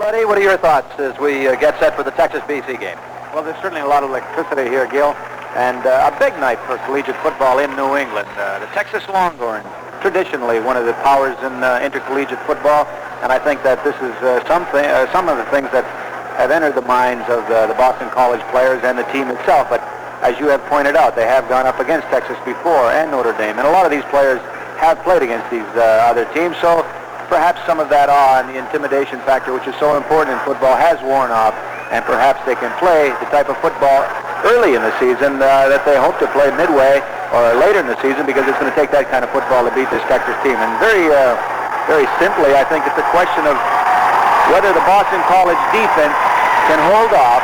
Buddy, what are your thoughts as we get set for the Texas-BC game? Well, there's certainly a lot of electricity here, Gil, and a big night for collegiate football in New England. The Texas Longhorns, traditionally one of the powers in intercollegiate football, and I think that this is some of the things that have entered the minds of the Boston College players and the team itself. But as you have pointed out, they have gone up against Texas before and Notre Dame, and a lot of these players have played against these other teams, so perhaps some of that awe and the intimidation factor, which is so important in football, has worn off, and perhaps they can play the type of football early in the season that they hope to play midway or later in the season, because it's going to take that kind of football to beat this Texas team. And very simply, I think it's a question of whether the Boston College defense can hold off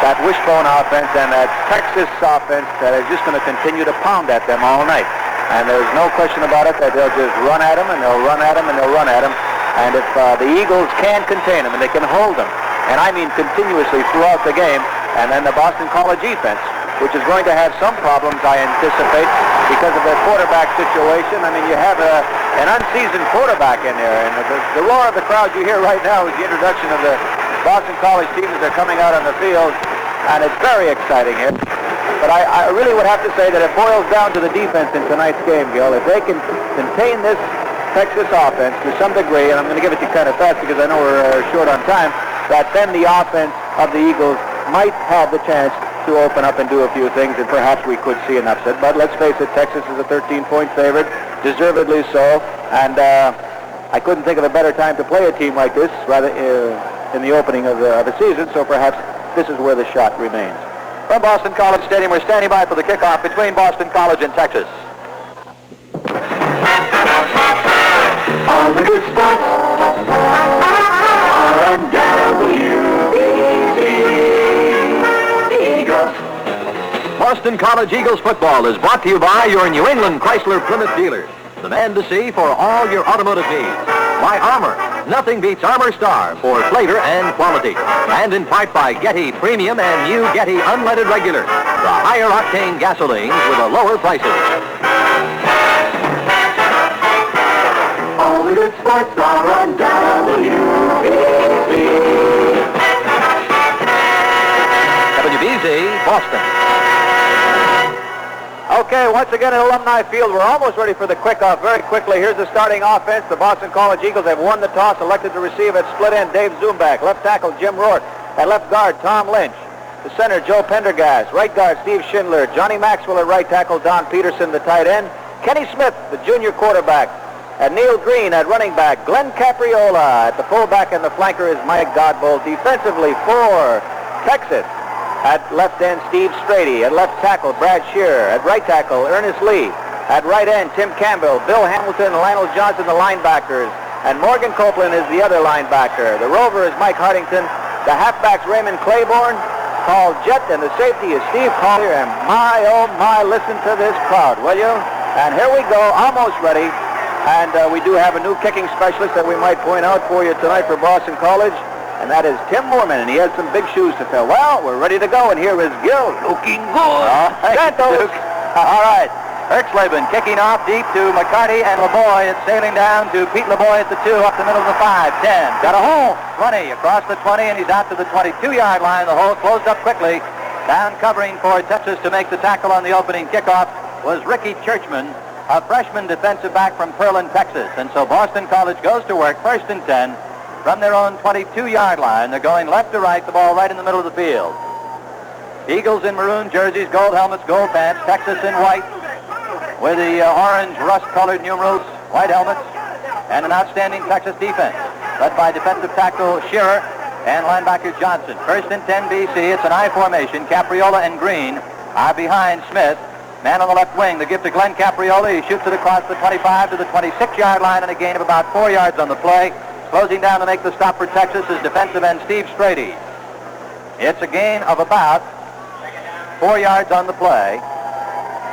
that wishbone offense and that Texas offense that is just going to continue to pound at them all night. And there's no question about it that they'll just run at them, and they'll run at them, and they'll run at them. And if the Eagles can contain them and they can hold them, and I mean continuously throughout the game, and then the Boston College defense, which is going to have some problems, I anticipate, because of their quarterback situation. I mean, you have an unseasoned quarterback in there, and the roar of the crowd you hear right now is the introduction of the Boston College team as they're coming out on the field, and it's very exciting here. But I really would have to say that it boils down to the defense in tonight's game, Gil. If they can contain this Texas offense to some degree, and I'm going to give it to you kind of fast because I know we're short on time, that then the offense of the Eagles might have the chance to open up and do a few things, and perhaps we could see an upset. But let's face it, Texas is a 13-point favorite, deservedly so, and I couldn't think of a better time to play a team like this, rather in the opening of the season, so perhaps this is where the shot remains. From Boston College Stadium, we're standing by for the kickoff between Boston College and Texas. All the good sports are on WBC. Eagles. Boston College Eagles football is brought to you by your New England Chrysler Plymouth dealer, the man to see for all your automotive needs. By Armor. Nothing beats Armor Star for flavor and quality. And in part by Getty Premium and new Getty Unleaded Regular, the higher octane gasolines with the lower prices. All the good sports are on WBC. WBC, Boston. Okay, once again at Alumni Field, we're almost ready for the kickoff. Very quickly, here's the starting offense. The Boston College Eagles have won the toss, elected to receive at split end. Dave Zumbach, left tackle Jim Rourke, at left guard Tom Lynch, the center Joe Pendergast, right guard Steve Schindler, Johnny Maxwell at right tackle, Don Peterson the tight end, Kenny Smith the junior quarterback, and Neil Green at running back, Glenn Capriola at the fullback, and the flanker is Mike Godbold. Defensively for Texas, at left end, Steve Strady. At left tackle, Brad Shearer. At right tackle, Ernest Lee. At right end, Tim Campbell, Bill Hamilton, Lionel Johnson, the linebackers. And Morgan Copeland is the other linebacker. The rover is Mike Hartington. The halfback's Raymond Claiborne, Paul Jett, and the safety is Steve Collier. And my, oh my, listen to this crowd, will you? And here we go, almost ready. And we do have a new kicking specialist that we might point out for you tonight for Boston College. And that is Tim Moorman, and he has some big shoes to fill. Well, we're ready to go, and here is Gil. Looking good. Santos. All right. Erxleben kicking off deep to McCarty and LeBoy. It's sailing down to Pete LeBoy at the 2, up the middle of the 5, 10. Got a hole. 20 across the 20, and he's out to the 22-yard line. The hole closed up quickly. Down covering for Texas to make the tackle on the opening kickoff was Ricky Churchman, a freshman defensive back from Pearland, Texas. And so Boston College goes to work, 1st and 10. From their own 22-yard line. They're going left to right, the ball right in the middle of the field. Eagles in maroon jerseys, gold helmets, gold pants. Texas in white with the orange rust-colored numerals, white helmets, and an outstanding Texas defense led by defensive tackle Shearer and linebacker Johnson. 1st and 10 BC. It's an I formation. Capriola and Green are behind Smith. Man on the left wing. The give to Glenn Capriola. He shoots it across the 25 to the 26-yard line and a gain of about 4 yards on the play. Closing down to make the stop for Texas is defensive end Steve Strady. It's a gain of about 4 yards on the play.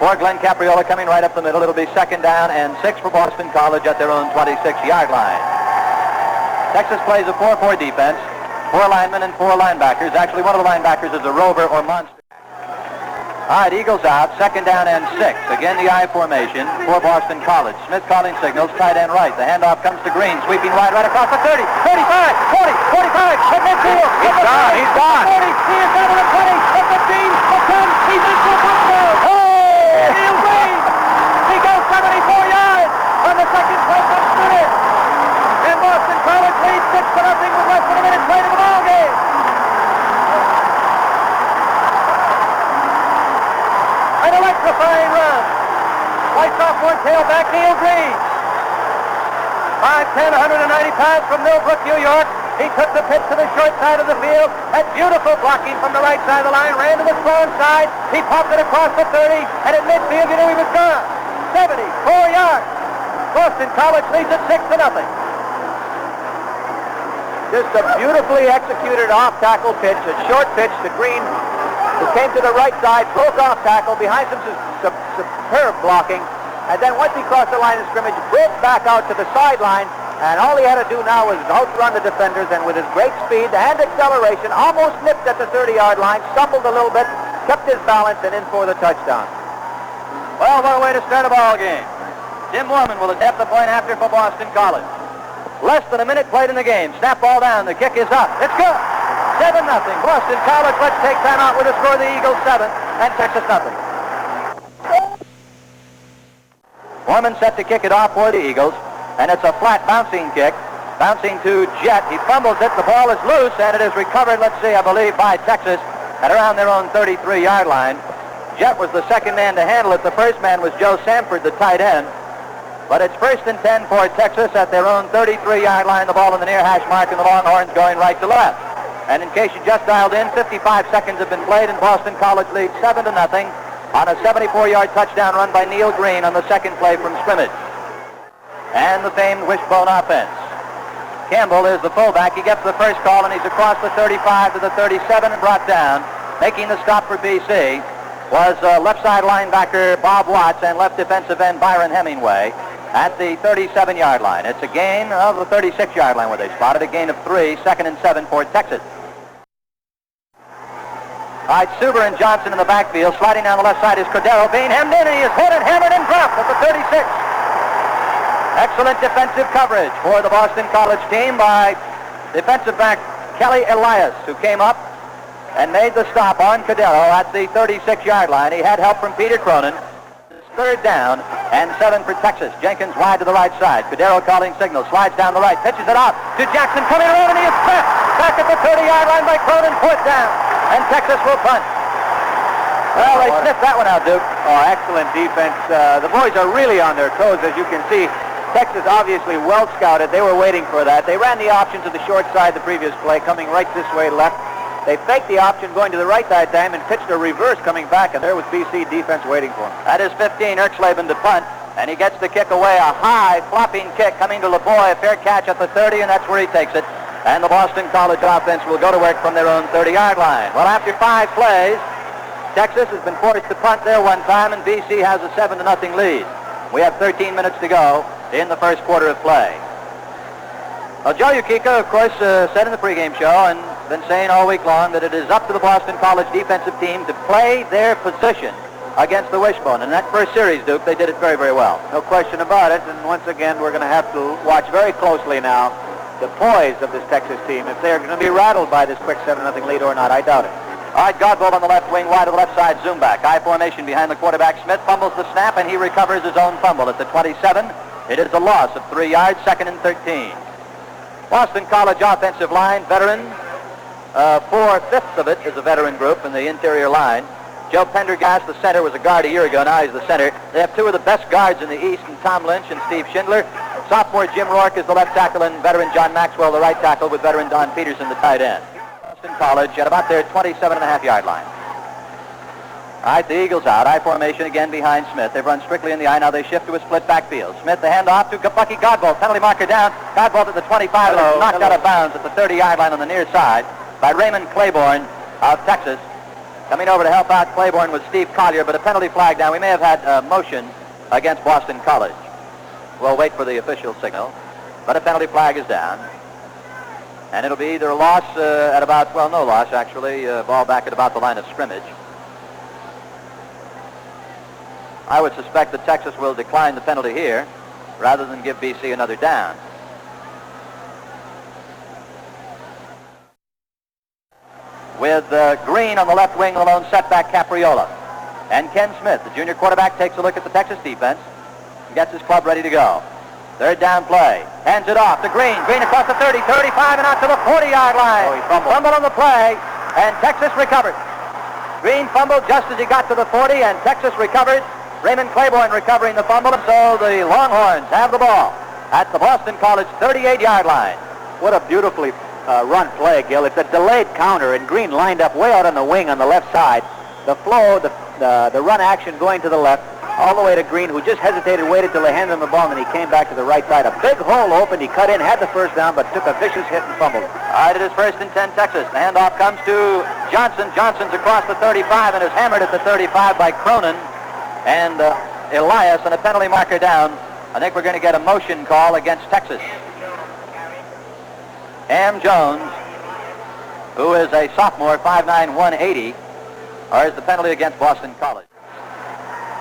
For Glenn Capriola coming right up the middle. It'll be 2nd down and 6 for Boston College at their own 26-yard line. Texas plays a 4-4 defense. 4 linemen and 4 linebackers. Actually, one of the linebackers is a rover or monster. All right, Eagles out, 2nd down and 6. Again, the I formation for Boston College. Smith calling signals, tight end right. The handoff comes to Green, sweeping wide right across the 30, 35, 40, 45, He's gone. 30, he is down to the 20, the 15, the 10, he's into the touchdown. Neil Green, he goes 74 yards on the second play from Smith. And Boston College leads 6-0 with less than a minute played in the ball game. An electrifying run by sophomore tailback Neil Green. 5'10", 190 pounds from Millbrook, New York. He took the pitch to the short side of the field. Had beautiful blocking from the right side of the line. Ran to the strong side. He popped it across the 30. And at midfield, you knew he was gone. 74 yards. Boston College leads it 6-0. Just a beautifully executed off-tackle pitch, a short pitch to Green, who came to the right side, broke off tackle, behind some superb blocking, and then once he crossed the line of scrimmage, broke back out to the sideline, and all he had to do now was outrun the defenders, and with his great speed and acceleration, almost nipped at the 30-yard line, stumbled a little bit, kept his balance, and in for the touchdown. Well, what a way to start a ball game. Jim Mormon will attempt the point after for Boston College. Less than a minute played in the game. Snap ball down. The kick is up. It's good. 7-0. Boston College. Let's take time out with a score. The Eagles 7 and Texas 0. Mormon set to kick it off for the Eagles, and it's a flat bouncing kick. Bouncing to Jet. He fumbles it. The ball is loose, and it is recovered, let's see, I believe, by Texas at around their own 33-yard line. Jet was the second man to handle it. The first man was Joe Samford, the tight end. But it's 1st and 10 for Texas at their own 33-yard line. The ball in the near hash mark, and the Longhorns going right to left. And in case you just dialed in, 55 seconds have been played, and Boston College leads 7-0 on a 74-yard touchdown run by Neil Green on the second play from scrimmage. And the famed wishbone offense. Campbell is the fullback. He gets the first call, and he's across the 35 to the 37 and brought down. Making the stop for BC was left side linebacker Bob Watts and left defensive end Byron Hemingway at the 37-yard line. It's a gain of the 36-yard line where they spotted, a gain of 3, 2nd and 7 for Texas. All right, Suber and Johnson in the backfield. Sliding down the left side is Cordero, being hemmed in, and he is hit and hammered and dropped at the 36. Excellent defensive coverage for the Boston College team by defensive back Kelly Elias, who came up and made the stop on Cordero at the 36-yard line. He had help from Peter Cronin. 3rd down and 7 for Texas. Jenkins wide to the right side. Cordero calling signal. Slides down the right. Pitches it out to Jackson coming around, and he is set back at the 30-yard line by Cronin. Fourth down, and Texas will punt. Well, they sniffed that one out, Duke. Oh, excellent defense. The boys are really on their toes, as you can see. Texas obviously well scouted. They were waiting for that. They ran the option to the short side the previous play, coming right this way left. They faked the option going to the right that time and pitched a reverse coming back, and there was BC defense waiting for him. That is 15, Erxleben to punt, and he gets the kick away, a high flopping kick coming to LeBoy, a fair catch at the 30, and that's where he takes it. And the Boston College offense will go to work from their own 30-yard line. Well, after 5 plays, Texas has been forced to punt there one time, and BC has a 7-0 lead. We have 13 minutes to go in the first quarter of play. Well, Joe Yukika, of course, said in the pregame show and been saying all week long that it is up to the Boston College defensive team to play their position against the wishbone. In that first series, Duke, they did it very, very well. No question about it, and once again, we're going to have to watch very closely now the poise of this Texas team. If they're going to be rattled by this quick 7-0 lead or not, I doubt it. All right, Godbolt on the left wing, wide to the left side, zoom back. High formation behind the quarterback. Smith fumbles the snap, and he recovers his own fumble at the 27. It is a loss of 3 yards, 2nd and 13. Boston College offensive line, veteran. 4/5 of it is a veteran group in the interior line. Joe Pendergast, the center, was a guard a year ago. Now he's the center. They have 2 of the best guards in the East, and Tom Lynch and Steve Schindler. Sophomore Jim Rourke is the left tackle, and veteran John Maxwell, the right tackle, with veteran Don Peterson, the tight end. Boston College at about their 27.5-yard line. All right, the Eagles out. I formation again behind Smith. They've run strictly in the I. Now they shift to a split backfield. Smith, the handoff to Bucky Godbolt. Penalty marker down. Godbolt at the 25. And is knocked out of bounds at the 30-yard line on the near side by Raymond Claiborne of Texas. Coming over to help out Claiborne was Steve Collier, but a penalty flag down. We may have had a motion against Boston College. We'll wait for the official signal, but a penalty flag is down. And it'll be either a loss at about, well, no loss, actually. Ball back at about the line of scrimmage. I would suspect that Texas will decline the penalty here rather than give BC another down. with Green on the left wing, the lone setback, Capriola. And Ken Smith, the junior quarterback, takes a look at the Texas defense and gets his club ready to go. Third down play. Hands it off to Green. Green across the 30, 35, and out to the 40-yard line. Oh, he fumbled. Fumble on the play, and Texas recovered. Green fumbled just as he got to the 40, and Texas recovered. Raymond Claiborne recovering the fumble, and so the Longhorns have the ball at the Boston College 38-yard line. What a beautifully run play, Gil. It's a delayed counter, and Green lined up way out on the wing on the left side. The flow, the run action going to the left, all the way to Green, who just hesitated, waited till they handed him the ball, and then he came back to the right side. A big hole opened. He cut in, had the first down, but took a vicious hit and fumbled. All right, it is 1st and 10 Texas. The handoff comes to Johnson. Johnson's across the 35 and is hammered at the 35 by Cronin and Elias, and a penalty marker down. I think we're going to get a motion call against Texas. Am Jones, who is a sophomore, 5'9", 180, is the penalty against Boston College.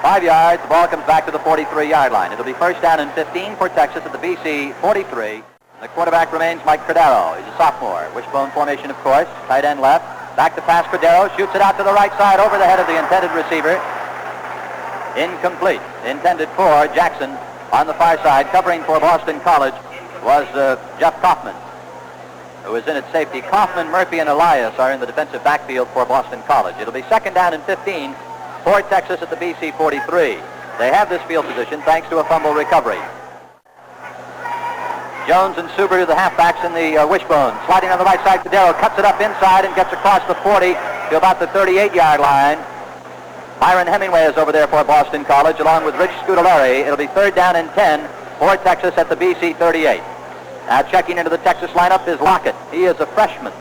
5 yards, the ball comes back to the 43-yard line. It'll be 1st down and 15 for Texas at the BC 43. The quarterback remains Mike Cordero. He's a sophomore. Wishbone formation, of course. Tight end left. Back to pass Cordero. Shoots it out to the right side over the head of the intended receiver. Incomplete. Intended for Jackson on the far side. Covering for Boston College was Jeff Kaufman, who is in at safety. Kaufman, Murphy, and Elias are in the defensive backfield for Boston College. It'll be 2nd down and 15 for Texas at the BC 43. They have this field position thanks to a fumble recovery. Jones and Subaru, the halfbacks in the wishbone. Sliding on the right side, Cordero cuts it up inside and gets across the 40 to about the 38-yard line. Byron Hemingway is over there for Boston College, along with Rich Scudeleri. It'll be 3rd down and 10 for Texas at the BC 38. Now checking into the Texas lineup is Lockett. He is a freshman.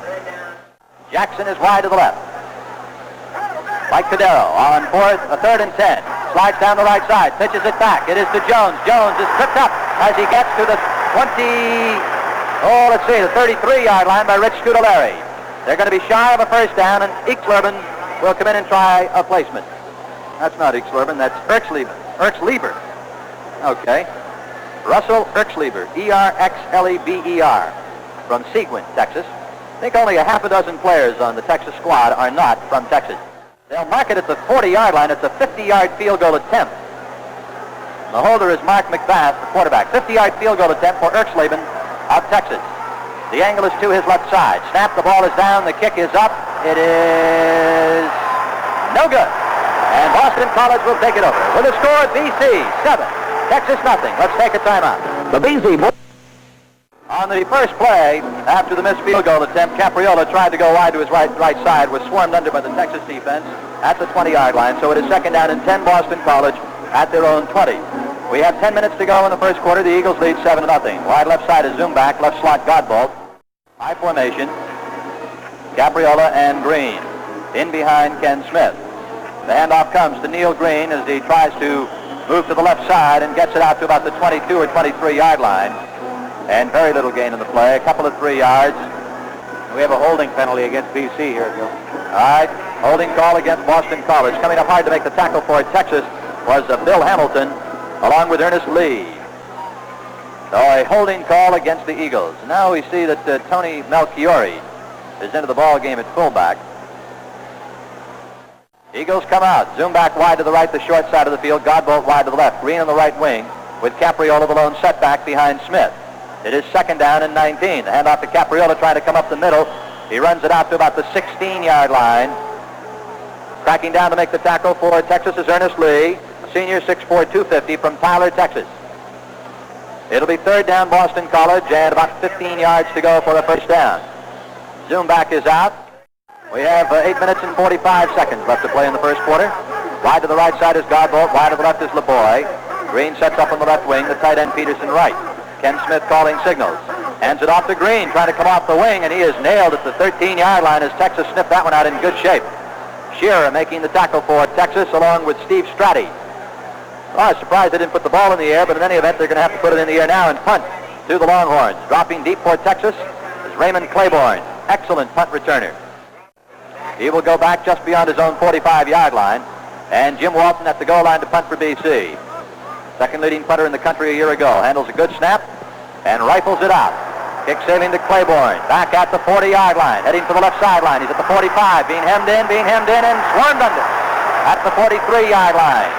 Jackson is wide to the left. Mike Cordero on 3rd and 10. Slides down the right side, pitches it back. It is to Jones. Jones is tripped up as he gets to the the 33-yard line by Rich Scudeleri. They're going to be shy of a 1st down, and Eaksleben will come in and try a placement. That's not Eaksleben, that's Erxleber. Okay. Russell Erxleber, Erxleber, from Seguin, Texas. I think only a half a dozen players on the Texas squad are not from Texas. They'll mark it at the 40-yard line. It's a 50-yard field goal attempt. The holder is Mark McBath, the quarterback. 50-yard field goal attempt for Erxleben of Texas. The angle is to his left side. Snap, the ball is down, the kick is up. It is no good. And Boston College will take it over. With a score, BC 7, Texas nothing. Let's take a timeout. The BC boys. On the first play, after the missed field goal attempt, Capriola tried to go wide to his right side, was swarmed under by the Texas defense at the 20-yard line. So it is 2nd down and 10 Boston College at their own 20. We have 10 minutes to go in the first quarter. The Eagles lead 7-0. Wide left side is Zumback, left slot Godbolt. High formation, Capriola and Green. In behind Ken Smith. The handoff comes to Neil Green as he tries to move to the left side and gets it out to about the 22 or 23-yard line. And very little gain in the play, a couple of 3 yards. We have a holding penalty against BC here, Gil. All right, holding call against Boston College. Coming up hard to make the tackle for Texas was Bill Hamilton, along with Ernest Lee. So a holding call against the Eagles. Now we see that Tony Melchiori is into the ball game at fullback. Eagles come out. Zoom back wide to the right, the short side of the field. Godbolt wide to the left. Green on the right wing with Capriola the lone setback behind Smith. It is 2nd down and 19. The handoff to Capriola trying to come up the middle. He runs it out to about the 16-yard line. Cracking down to make the tackle for Texas is Ernest Lee, a senior, 6'4", 250 from Tyler, Texas. It'll be 3rd down Boston College and about 15 yards to go for the 1st down. Zoom back is out. We have 8 minutes and 45 seconds left to play in the first quarter. Wide to the right side is Godbolt. Wide to the left is LeBoy. Green sets up on the left wing. The tight end Peterson right. Ken Smith calling signals. Hands it off to Green, trying to come off the wing, and he is nailed at the 13-yard line as Texas sniffed that one out in good shape. Shearer making the tackle for Texas along with Steve Stratty. Well, I was surprised they didn't put the ball in the air, but in any event, they're going to have to put it in the air now and punt to the Longhorns. Dropping deep for Texas is Raymond Claiborne. Excellent punt returner. He will go back just beyond his own 45-yard line, and Jim Walton at the goal line to punt for BC. Second leading punter in the country a year ago. Handles a good snap and rifles it out. Kick sailing to Claiborne. Back at the 40-yard line. Heading for the left sideline. He's at the 45. Being hemmed in, and swarmed under. At the 43-yard line.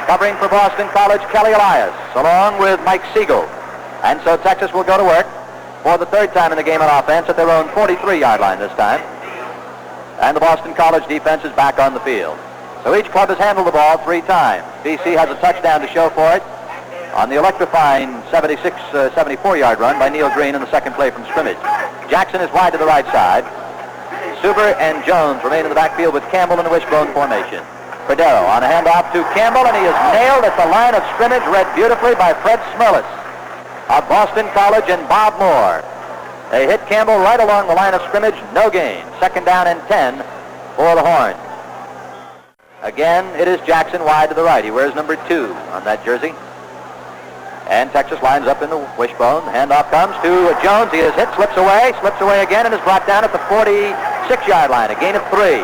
Covering for Boston College, Kelly Elias, along with Mike Siegel. And so Texas will go to work for the third time in the game on offense at their own 43-yard line this time. And the Boston College defense is back on the field. So each club has handled the ball 3 times. BC has a touchdown to show for it on the electrifying 74-yard run by Neil Green in the second play from scrimmage. Jackson is wide to the right side. Suber and Jones remain in the backfield with Campbell in the wishbone formation. Cordero on a handoff to Campbell, and he is nailed at the line of scrimmage, read beautifully by Fred Smirlis of Boston College and Bob Moore. They hit Campbell right along the line of scrimmage, no gain. Second down and 10 for the Horns. Again, it is Jackson wide to the right. He wears number 2 on that jersey. And Texas lines up in the wishbone. Handoff comes to Jones. He is hit, slips away again, and is brought down at the 46-yard line. A gain of 3.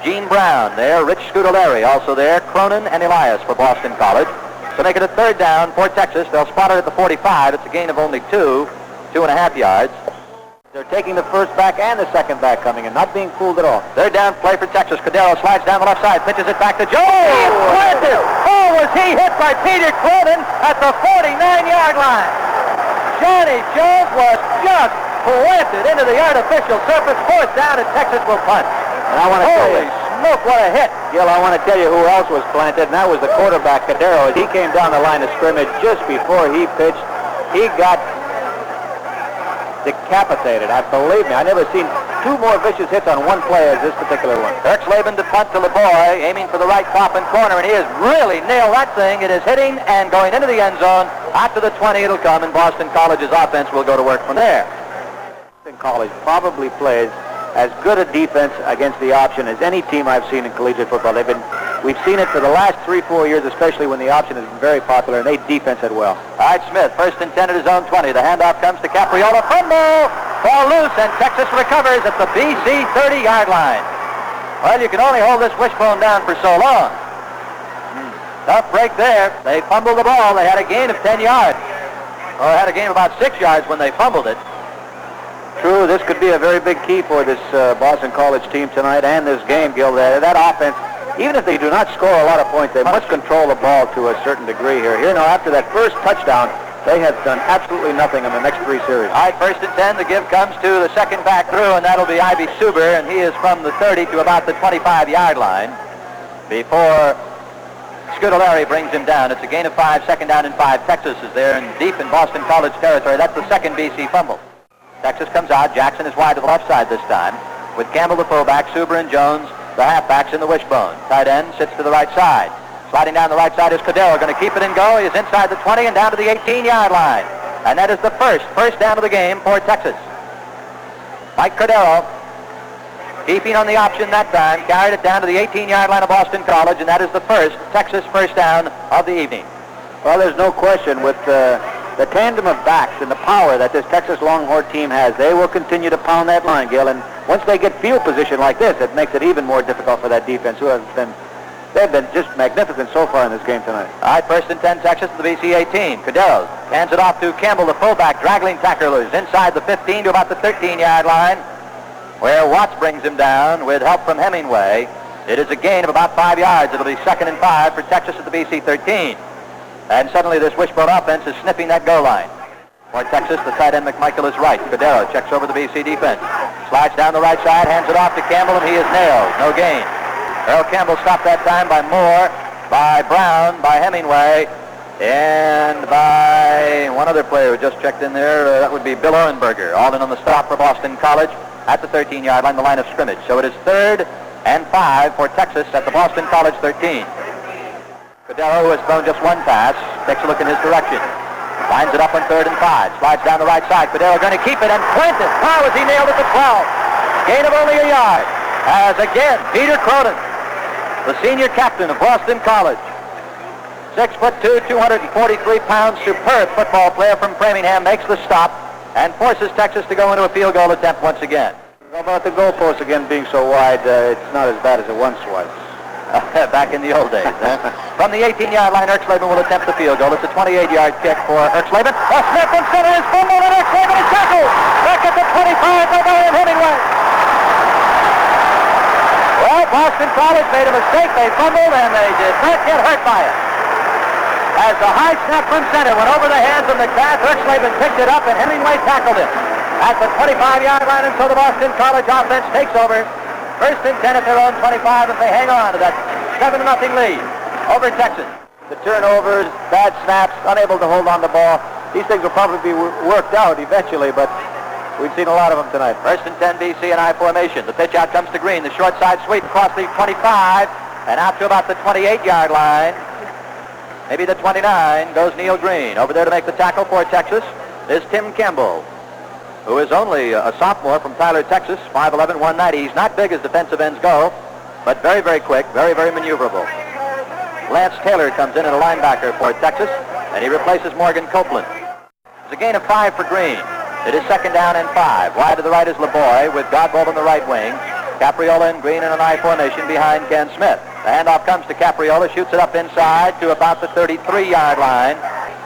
Gene Brown there, Rich Scudeleri also there, Cronin and Elias for Boston College. To make it a third down for Texas, they'll spot it at the 45. It's a gain of only 2.5 yards. They're taking the first back and the second back coming in, not being fooled at all. Third down play for Texas. Cordero slides down the left side, pitches it back to Jones. Planted! Oh, was he hit by Peter Cronin at the 49-yard line. Johnny Jones was just planted into the artificial surface. Fourth down, and Texas will punt. And I want to tell you, smoke, what a hit. Gil, I want to tell you who else was planted, and that was the quarterback, Cordero. As he came down the line of scrimmage just before he pitched, he got decapitated. Believe me, I've never seen 2 more vicious hits on one play as this particular one. Erxleben to punt to LeBoy, aiming for the right top and corner, and he has really nailed that thing. It is hitting and going into the end zone. After the 20, it'll come, and Boston College's offense will go to work from there. Boston College probably plays as good a defense against the option as any team I've seen in collegiate football. We've seen it for the last 3-4 years, especially when the option has been very popular, and they defense it well. All right, Smith, first and 10 at his own 20. The handoff comes to Capriola. Fumble! Ball loose, and Texas recovers at the BC 30-yard line. Well, you can only hold this wishbone down for so long. Tough break there. They fumbled the ball. They had a gain of 10 yards. Or had a gain of about 6 yards when they fumbled it. True, this could be a very big key for this Boston College team tonight and this game, Gil. That offense, even if they do not score a lot of points, they must control the ball to a certain degree here. Here now, after that first touchdown, they have done absolutely nothing in the next 3 series. All right, first and 10, the give comes to the second back through, and that'll be Ivy Suber, and he is from the 30 to about the 25-yard line before Scudeleri brings him down. It's a gain of 5, second down and 5. Texas is there and deep in Boston College territory. That's the second BC fumble. Texas comes out. Jackson is wide to the left side this time with Campbell the fullback, Suber and Jones the halfbacks in the wishbone. Tight end sits to the right side. Sliding down the right side is Cordero. Going to keep it and go. He is inside the 20 and down to the 18-yard line. And that is the first down of the game for Texas. Mike Cordero, keeping on the option that time, carried it down to the 18-yard line of Boston College, and that is the Texas first down of the evening. Well, there's no question with the tandem of backs and the power that this Texas Longhorn team has, they will continue to pound that line, Gil. And once they get field position like this, it makes it even more difficult for that defense, who they've been just magnificent so far in this game tonight. All right, first and 10, Texas to the BC 18. Cordero hands it off to Campbell, the fullback, draggling tacklers inside the 15 to about the 13-yard line, where Watts brings him down with help from Hemingway. It is a gain of about 5 yards. It'll be second and 5 for Texas at the BC 13. And suddenly this wishbone offense is sniffing that goal line. For Texas, the tight end McMichael is right. Cordero checks over the BC defense. Slides down the right side, hands it off to Campbell, and he is nailed. No gain. Earl Campbell stopped that time by Moore, by Brown, by Hemingway, and by one other player who just checked in there. That would be Bill Orenberger, all in on the stop for Boston College at the 13-yard line, the line of scrimmage. So it is third and 5 for Texas at the Boston College 13. Cordero, who has thrown just one pass, takes a look in his direction. Lines it up on third and 5. Slides down the right side. Cordero going to keep it and plant it. How is he nailed at the 12? Gain of only a yard. As again, Peter Cronin, the senior captain of Boston College. 6'2", 243 pounds, superb football player from Framingham, makes the stop and forces Texas to go into a field goal attempt once again. How about the goalpost again being so wide? It's not as bad as it once was. Back in the old days. From the 18-yard line, Erxleben will attempt the field goal. It's a 28-yard kick for Erxleben. Smith and center is fumbled, and Erxleben is tackled. Back at the 25 by Brian Hemingway. Well, Boston College made a mistake. They fumbled, and they did not get hurt by it. As the high snap from center went over the hands of McGrath, Erxleben picked it up, and Hemingway tackled him at the 25-yard line, and so the Boston College offense takes over. First and 10 at their own 25 as they hang on to that 7-0 lead over Texas. The turnovers, bad snaps, unable to hold on the ball. These things will probably be worked out eventually, but we've seen a lot of them tonight. First and 10 BC in I formation. The pitch out comes to Green. The short side sweep across the 25 and out to about the 28-yard line. Maybe the 29 goes Neil Green. Over there to make the tackle for Texas is Tim Campbell, who is only a sophomore from Tyler, Texas, 5'11", 190. He's not big as defensive ends go, but very, very quick, very, very maneuverable. Lance Taylor comes in at a linebacker for Texas, and he replaces Morgan Copeland. It's a gain of 5 for Green. It is second down and 5. Wide to the right is LeBoy with Godbolt on the right wing. Capriola and Green in an I formation behind Ken Smith. The handoff comes to Capriola, shoots it up inside to about the 33-yard line.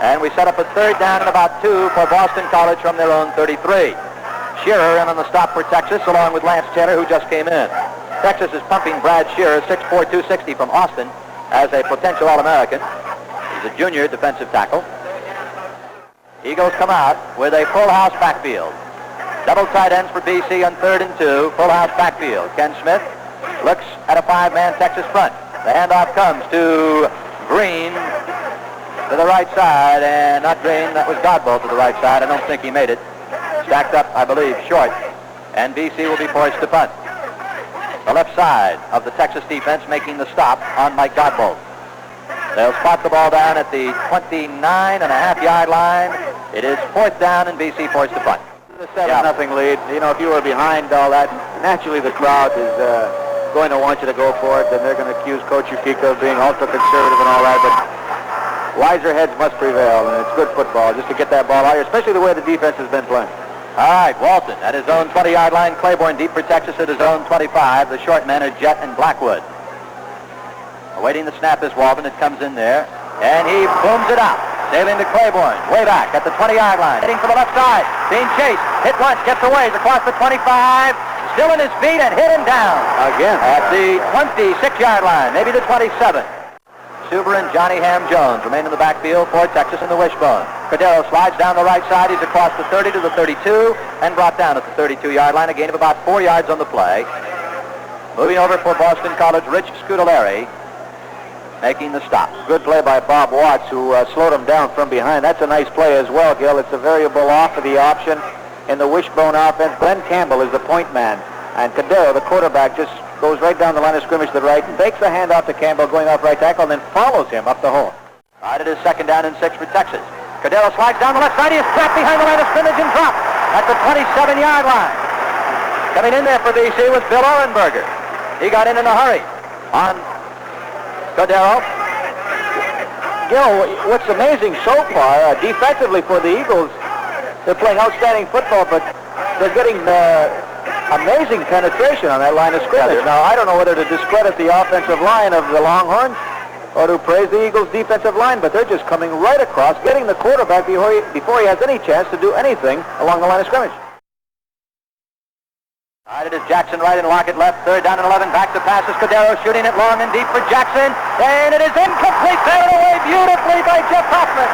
And we set up a third down and about 2 for Boston College from their own 33. Shearer in on the stop for Texas, along with Lance Taylor, who just came in. Texas is pumping Brad Shearer, 6'4", 260 from Austin, as a potential All-American. He's a junior defensive tackle. Eagles come out with a full house backfield. Double tight ends for BC on 3rd and 2, full house backfield. Ken Smith looks at a 5-man Texas front. The handoff comes to Green to the right side, and not Green, that was Godbolt to the right side. I don't think he made it. Stacked up, I believe, short, and BC will be forced to punt. The left side of the Texas defense making the stop on Mike Godbolt. They'll spot the ball down at the 29.5-yard line. It is 4th down, and BC forced to punt. The 7-0 lead. You know, if you were behind all that, naturally the crowd is going to want you to go for it, and they're going to accuse Coach Ukika of being ultra-conservative and all that, but wiser heads must prevail, and it's good football just to get that ball out here, especially the way the defense has been playing. All right, Walton at his own 20-yard line. Claiborne deep for Texas at his own 25. The short men are Jett and Blackwood. Awaiting the snap is Walton. It comes in there, and he booms it out. Sailing to Claiborne, way back at the 20-yard line. Heading for the left side, being chased. Hit once, gets away, across the 25. Still in his feet and hit him down. Again. At the 26-yard line, maybe the 27. Suber and Johnny Ham Jones remain in the backfield for Texas in the wishbone. Cordero slides down the right side. He's across the 30 to the 32 and brought down at the 32-yard line. A gain of about 4 yards on the play. Moving over for Boston College, Rich Scudolari making the stop. Good play by Bob Watts, who slowed him down from behind. That's a nice play as well, Gil. It's a variable off of the option in the wishbone offense. Glenn Campbell is the point man, and Cordero, the quarterback, just goes right down the line of scrimmage to the right, takes the handoff to Campbell going off right tackle, and then follows him up the hole. All right, it is second down and 6 for Texas. Cordero slides down the left side. He is trapped behind the line of scrimmage and dropped at the 27-yard line. Coming in there for BC was Bill Orenberger. He got in a hurry on Cordero. Gil, what's amazing so far, defensively for the Eagles, they're playing outstanding football, but they're getting amazing penetration on that line of scrimmage. Now, I don't know whether to discredit the offensive line of the Longhorns or to praise the Eagles' defensive line, but they're just coming right across, getting the quarterback before he has any chance to do anything along the line of scrimmage. All right, it is Jackson right and Lockett left. Third down and 11. Back to passes. Cordero shooting it long and deep for Jackson. And it is incomplete. Thrown away beautifully by Jeff Hoffman.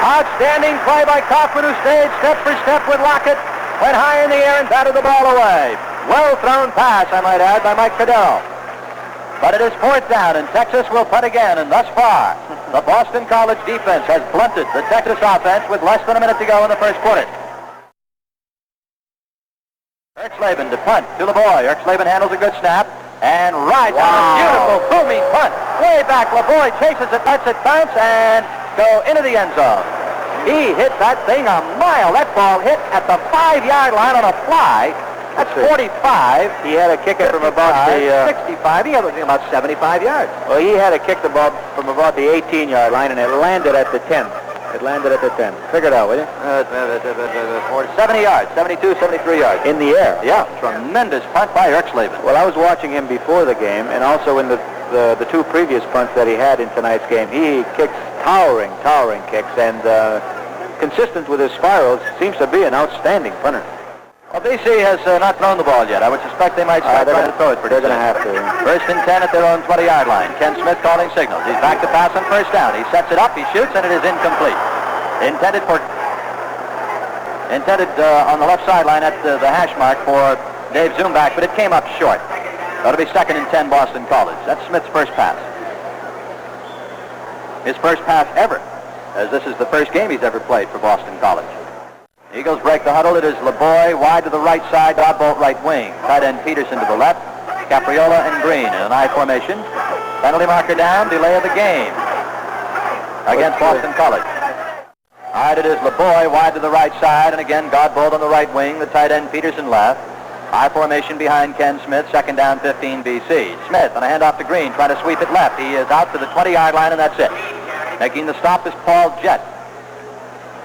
Outstanding play by Kaufman, who stayed step for step with Lockett. Went high in the air and batted the ball away. Well thrown pass, I might add, by Mike Cordero. But it is 4th down, and Texas will punt again. And thus far, the Boston College defense has blunted the Texas offense with less than a minute to go in the first quarter. Erxleben to punt to LeBoy. Erxleben handles a good snap and rides on a beautiful booming punt. Way back, LeBoy chases it, lets it bounce and go into the end zone. He hit that thing a mile. That ball hit at the 5-yard line on a fly. That's 45. He had to kick it from about the 65. He had it about 75 yards. Well, he had to kick the ball from about the 18-yard line, and it landed at the 10. It landed at the 10. Figure it out, will you? 70 yards, 72, 73 yards. In the air. Yeah, tremendous punt by Erxleben. Well, I was watching him before the game, and also in the 2 previous punts that he had in tonight's game. He kicks towering kicks, and consistent with his spirals, seems to be an outstanding punter. Well, BC has not thrown the ball yet. I would suspect they might start trying to throw it pretty They're going soon. to have to. First and 10 at their own 20-yard line. Ken Smith calling signals. He's back to pass on first down. He sets it up, he shoots, and it is incomplete. Intended on the left sideline at the hash mark for Dave Zumback, but it came up short. That'll be second and 10 Boston College. That's Smith's first pass. His first pass ever, as this is the first game he's ever played for Boston College. Eagles break the huddle. It is LeBoy wide to the right side, oddball right wing. Tight end Peterson to the left. Capriola and Green in an I formation. Penalty marker down, delay of the game against Boston College. All right, it is LeBoy wide to the right side, and again, Godbold on the right wing, the tight end Peterson left. I formation behind Ken Smith, second down 15 BC. Smith on a handoff to Green, trying to sweep it left. He is out to the 20-yard line, and that's it. Making the stop is Paul Jett,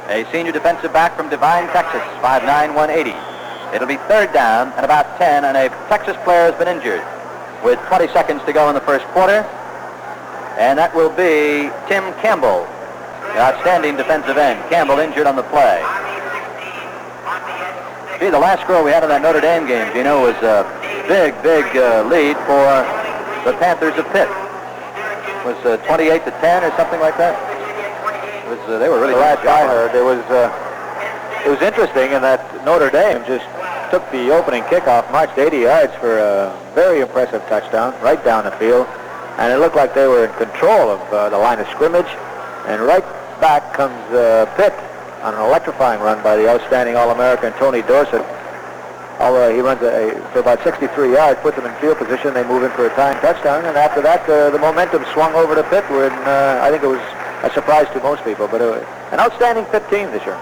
a senior defensive back from Devine, Texas, 5'9", 180. It'll be third down and about 10, and a Texas player has been injured with 20 seconds to go in the first quarter, and that will be Tim Campbell, the outstanding defensive end. Campbell injured on the play. Gee, the last score we had in that Notre Dame game, Gino, was a big lead for the Panthers of Pitt. It was 28-10 or something like that. They were really last I heard. It was interesting in that Notre Dame just took the opening kickoff, marched 80 yards for a very impressive touchdown right down the field, and it looked like they were in control of the line of scrimmage. And right back comes Pitt on an electrifying run by the outstanding All-American Tony Dorsett. Although he runs for about 63 yards, puts them in field position, they move in for a tying touchdown, and after that the momentum swung over to Pitt, when I think it was a surprise to most people, but an outstanding Pitt team this year.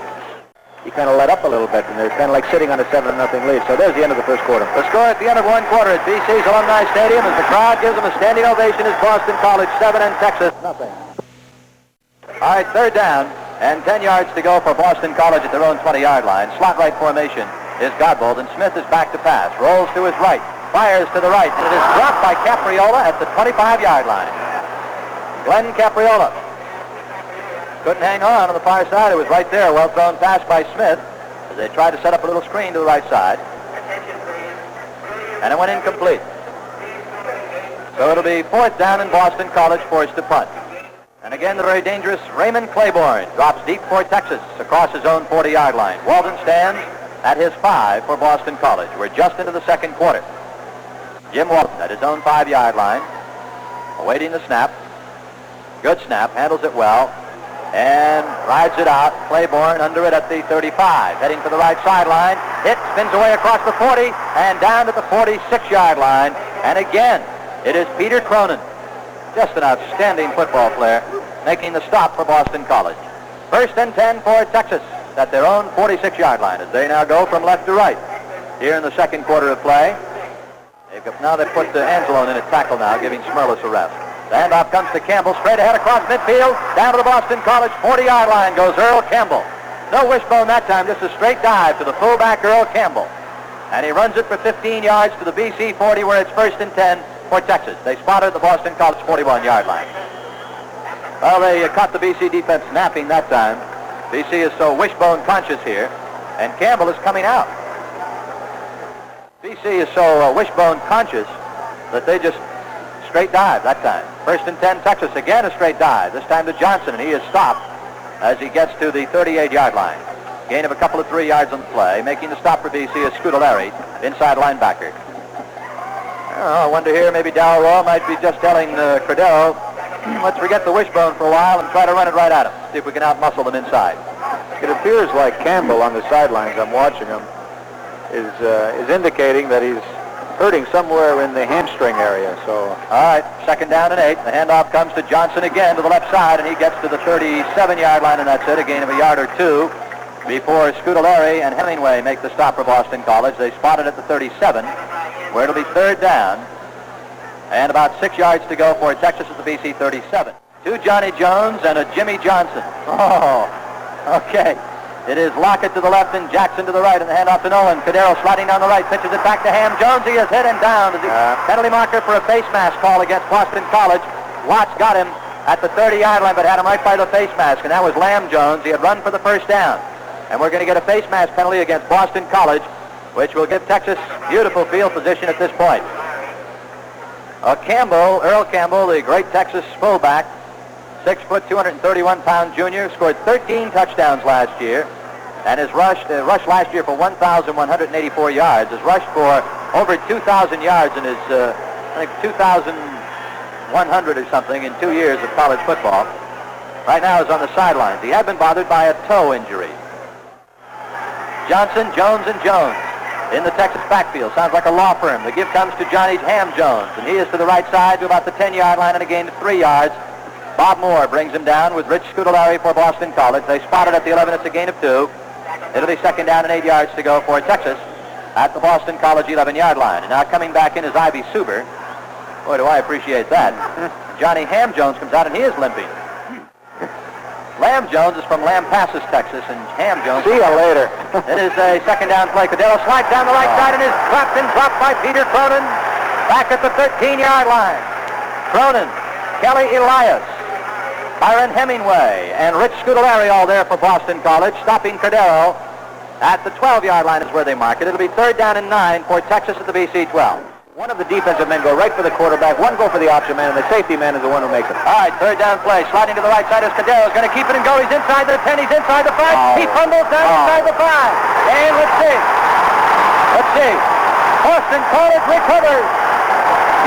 He kind of let up a little bit, and they're kind of like sitting on a 7-0 lead. So there's the end of the first quarter. The score at the end of one quarter at BC's Alumni Stadium as the crowd gives them a standing ovation is Boston College 7 and Texas nothing. All right, third down and 10 yards to go for Boston College at their own 20-yard line. Slot right formation is Godbold, and Smith is back to pass. Rolls to his right, fires to the right, and it is dropped by Capriola at the 25-yard line. Glenn Capriola couldn't hang on the far side. It was right there. Well thrown pass by Smith as they tried to set up a little screen to the right side. And it went incomplete. So it'll be fourth down and Boston College forced to punt. And again, the very dangerous Raymond Claiborne drops deep for Texas across his own 40-yard line. Walden stands at his 5 for Boston College. We're just into the second quarter. Jim Walden at his own 5-yard line, awaiting the snap. Good snap, handles it well, and rides it out. Claiborne under it at the 35, heading for the right sideline. Hit, spins away across the 40, and down to the 46-yard line. And again, it is Peter Cronin, just an outstanding football player, making the stop for Boston College. First and 10 for Texas at their own 46-yard line as they now go from left to right. Here in the second quarter of play, they've put Anzalone in at tackle now, giving Smirlis a rest. The handoff comes to Campbell, straight ahead across midfield, down to the Boston College 40-yard line goes Earl Campbell. No wishbone that time, just a straight dive to the fullback Earl Campbell. And he runs it for 15 yards to the BC 40, where it's first and 10 for Texas. They spotted the Boston College 41-yard line. Well, they caught the BC defense napping that time. BC is so wishbone conscious here, and Campbell is coming out. BC is so wishbone conscious that they just straight dive that time. First and 10, Texas, again a straight dive, this time to Johnson, and he is stopped as he gets to the 38-yard line. Gain of a couple of 3 yards on the play. Making the stop for BC is Scudolari, inside linebacker. I wonder here, maybe Darryl Royal might be just telling Cordero, let's forget the wishbone for a while and try to run it right at him. See if we can outmuscle them inside. It appears like Campbell on the sidelines, I'm watching him, is indicating that he's hurting somewhere in the hamstring area. So, all right, second down and 8. The handoff comes to Johnson again to the left side, and he gets to the 37-yard line, and that's it, a gain of a yard or 2 before Scudolari and Hemingway make the stop for Boston College. They spotted at the 37, where it'll be third down, and about 6 yards to go for Texas at the BC 37. 2 Johnny Jones and a Jimmy Johnson. Oh, okay. It is Lockett to the left and Jackson to the right, and the handoff to Nolan. Cordero sliding down the right, pitches it back to Ham. Jones, he is hit and down. Penalty marker for a face mask call against Boston College. Watts got him at the 30-yard line, but had him right by the face mask, and that was Lamb Jones. He had run for the first down. And we're going to get a face mask penalty against Boston College, which will give Texas beautiful field position at this point. Earl Campbell, the great Texas fullback, 6 foot, 231-pound junior, scored 13 touchdowns last year, and has rushed last year for 1,184 yards, has rushed for over 2,000 yards in his, I think, 2,100 or something in 2 years of college football. Right now is on the sidelines. He had been bothered by a toe injury. Johnson, Jones, and Jones in the Texas backfield. Sounds like a law firm. The give comes to Johnny Ham Jones, and he is to the right side to about the 10-yard line and a gain of 3 yards. Bob Moore brings him down with Rich Scudolari for Boston College. They spotted at the 11. It's a gain of 2. It'll be second down and 8 yards to go for Texas at the Boston College 11-yard line. And now coming back in is Ivy Suber. Boy, do I appreciate that. Johnny Ham Jones comes out, and he is limping. Lamb Jones is from Lampasas, Texas, and Ham Jones. See you later. It is a second down play. Cadero slides down the right side and is dropped by Peter Cronin back at the 13-yard line. Cronin, Kelly Elias, Byron Hemingway, and Rich Scudolari all there for Boston College, stopping Cadero at the 12-yard line is where they mark it. It'll be third down and 9 for Texas at the BC 12. One of the defensive men go right for the quarterback. One go for the option man, and the safety man is the one who makes it. All right, third down play. Sliding to the right side is Cadero. He's going to keep it and go. He's inside the 10. He's inside the 5. Oh. He fumbles down inside the 5. And let's see. Boston College recovers.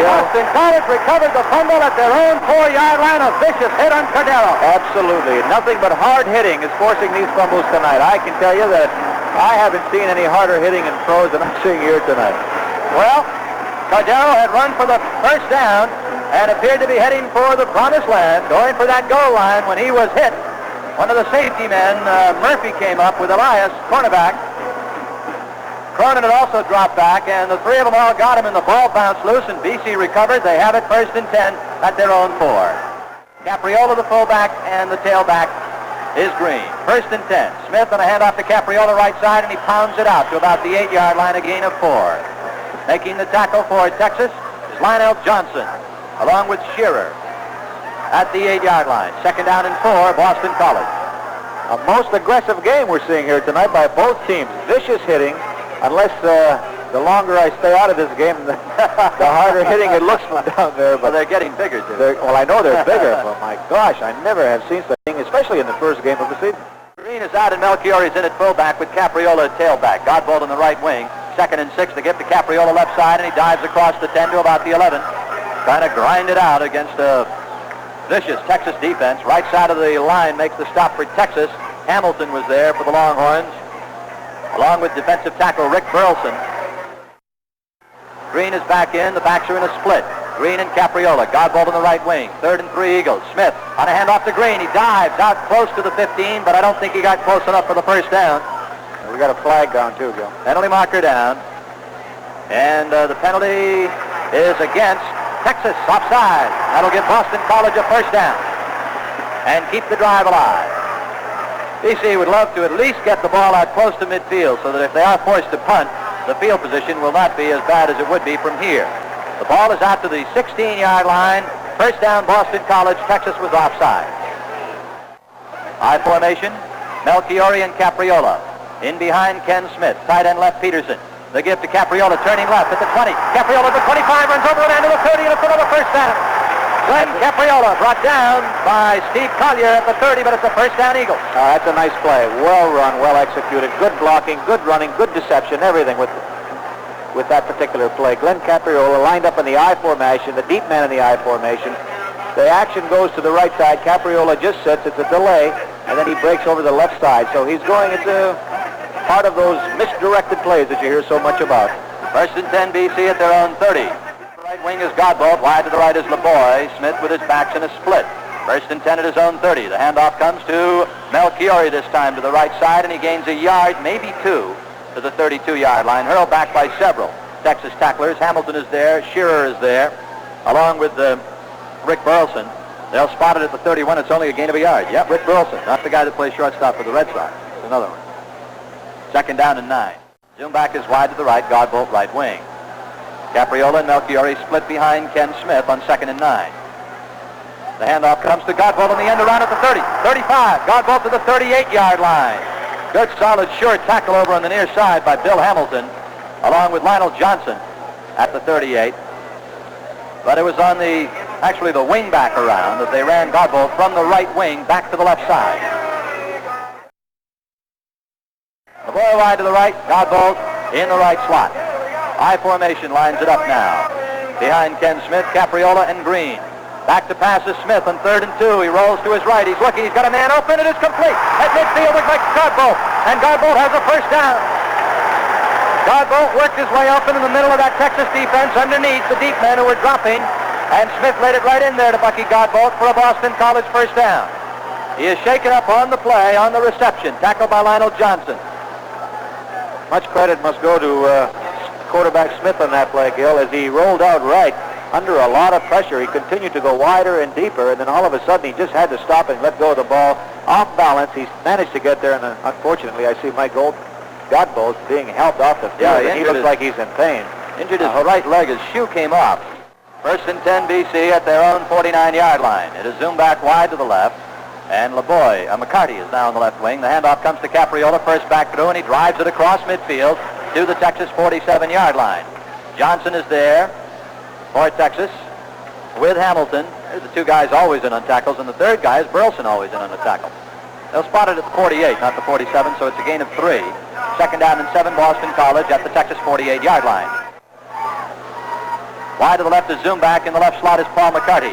Boston College recovered the fumble at their own 4-yard line. A vicious hit on Cadero. Absolutely. Nothing but hard hitting is forcing these fumbles tonight. I can tell you that I haven't seen any harder hitting in pros than I'm seeing here tonight. Well, Cadero had run for the first down and appeared to be heading for the promised land, going for that goal line when he was hit. One of the safety men, Murphy, came up with Elias, cornerback. Cronin had also dropped back, and the three of them all got him, and the ball bounced loose, and BC recovered. They have it first and 10 at their own 4. Capriola, the fullback, and the tailback is Green. First and 10. Smith on a handoff to Capriola right side, and he pounds it out to about the 8-yard line, a gain of 4. Making the tackle for Texas is Lionel Johnson, along with Shearer at the 8-yard line. Second down and 4, Boston College. A most aggressive game we're seeing here tonight by both teams. Vicious hitting, unless the longer I stay out of this game, the harder hitting it looks from down there. But they're getting bigger, too. Well, I know they're bigger, but my gosh, I never have seen such thing, especially in the first game of the season. Green is out, and Melchiori's in at fullback with Capriola at tailback. Godbolt on the right wing. Second and 6 to give to Capriola left side, and he dives across the 10 to about the 11. Trying to grind it out against a vicious Texas defense. Right side of the line makes the stop for Texas. Hamilton was there for the Longhorns, along with defensive tackle Rick Burleson. Green is back in. The backs are in a split. Green and Capriola. Godbolt on the right wing. Third and 3 Eagles. Smith on a handoff to Green. He dives out close to the 15, but I don't think he got close enough for the first down. We got a flag down too, Gil. Penalty marker down. And the penalty is against Texas, offside. That'll give Boston College a first down and keep the drive alive. BC would love to at least get the ball out close to midfield so that if they are forced to punt, the field position will not be as bad as it would be from here. The ball is out to the 16-yard line. First down, Boston College. Texas was offside. I formation, Melchiori and Capriola. In behind Ken Smith, tight end left Peterson. The give to Capriola, turning left at the 20. Capriola at the 25, runs over and to the 30, and it's another first down. Glenn Capriola brought down by Steve Collier at the 30, but it's a first down Eagles. That's a nice play. Well run, well executed, good blocking, good running, good deception, everything with that particular play. Glenn Capriola lined up in the I formation, the deep man in the I formation. The action goes to the right side. Capriola just sits. It's a delay, and then he breaks over the left side. So he's going into part of those misdirected plays that you hear so much about. First and 10 BC at their own 30. The right wing is Godbolt. Wide to the right is LeBoy. Smith with his backs in a split. First and 10 at his own 30. The handoff comes to Melchiori this time to the right side, and he gains a yard, maybe 2, to the 32-yard line. Hurled back by several Texas tacklers. Hamilton is there. Shearer is there, along with Rick Burleson. They'll spot it at the 31. It's only a gain of a yard. Yep, Rick Burleson, not the guy that plays shortstop for the Red Sox. It's another one. Second down and 9. Zoom back is wide to the right. Godbolt right wing. Capriola and Melchiori split behind Ken Smith on second and 9. The handoff comes to Godbolt in the end around at the 30, 35. Godbolt to the 38-yard line. Good, solid, sure tackle over on the near side by Bill Hamilton, along with Lionel Johnson at the 38. But it was on actually the wing back around that they ran Godbolt from the right wing back to the left side. The boy wide to the right, Godbolt in the right slot. I formation lines it up now. Behind Ken Smith, Capriola, and Green. Back to pass is Smith on 3rd and 2. He rolls to his right. He's looking. He's got a man open. It is complete. At midfield, it makes Godbolt. And Godbolt has a first down. Godbolt worked his way open in the middle of that Texas defense underneath the deep men who were dropping. And Smith laid it right in there to Bucky Godbolt for a Boston College first down. He is shaken up on the play, on the reception. Tackled by Lionel Johnson. Much credit must go to quarterback Smith on that play, Gil, as he rolled out right under a lot of pressure. He continued to go wider and deeper, and then all of a sudden he just had to stop and let go of the ball. Off balance, he managed to get there, and unfortunately I see Mike Godbolt being helped off the field, and he looks like he's in pain. Injured his right leg. His shoe came off. 1st and 10 BC at their own 49-yard line. It is zoomed back wide to the left, and McCarty is now on the left wing. The handoff comes to Capriola, first back through, and he drives it across midfield to the Texas 47-yard line. Johnson is there for Texas with Hamilton. There's the two guys always in on tackles, and the third guy is Burleson, always in on the tackle. They'll spot it at the 48, not the 47, so it's a gain of 3. 2nd down and 7, Boston College at the Texas 48-yard line. Wide to the left is Zumback. In the left slot is Paul McCarty.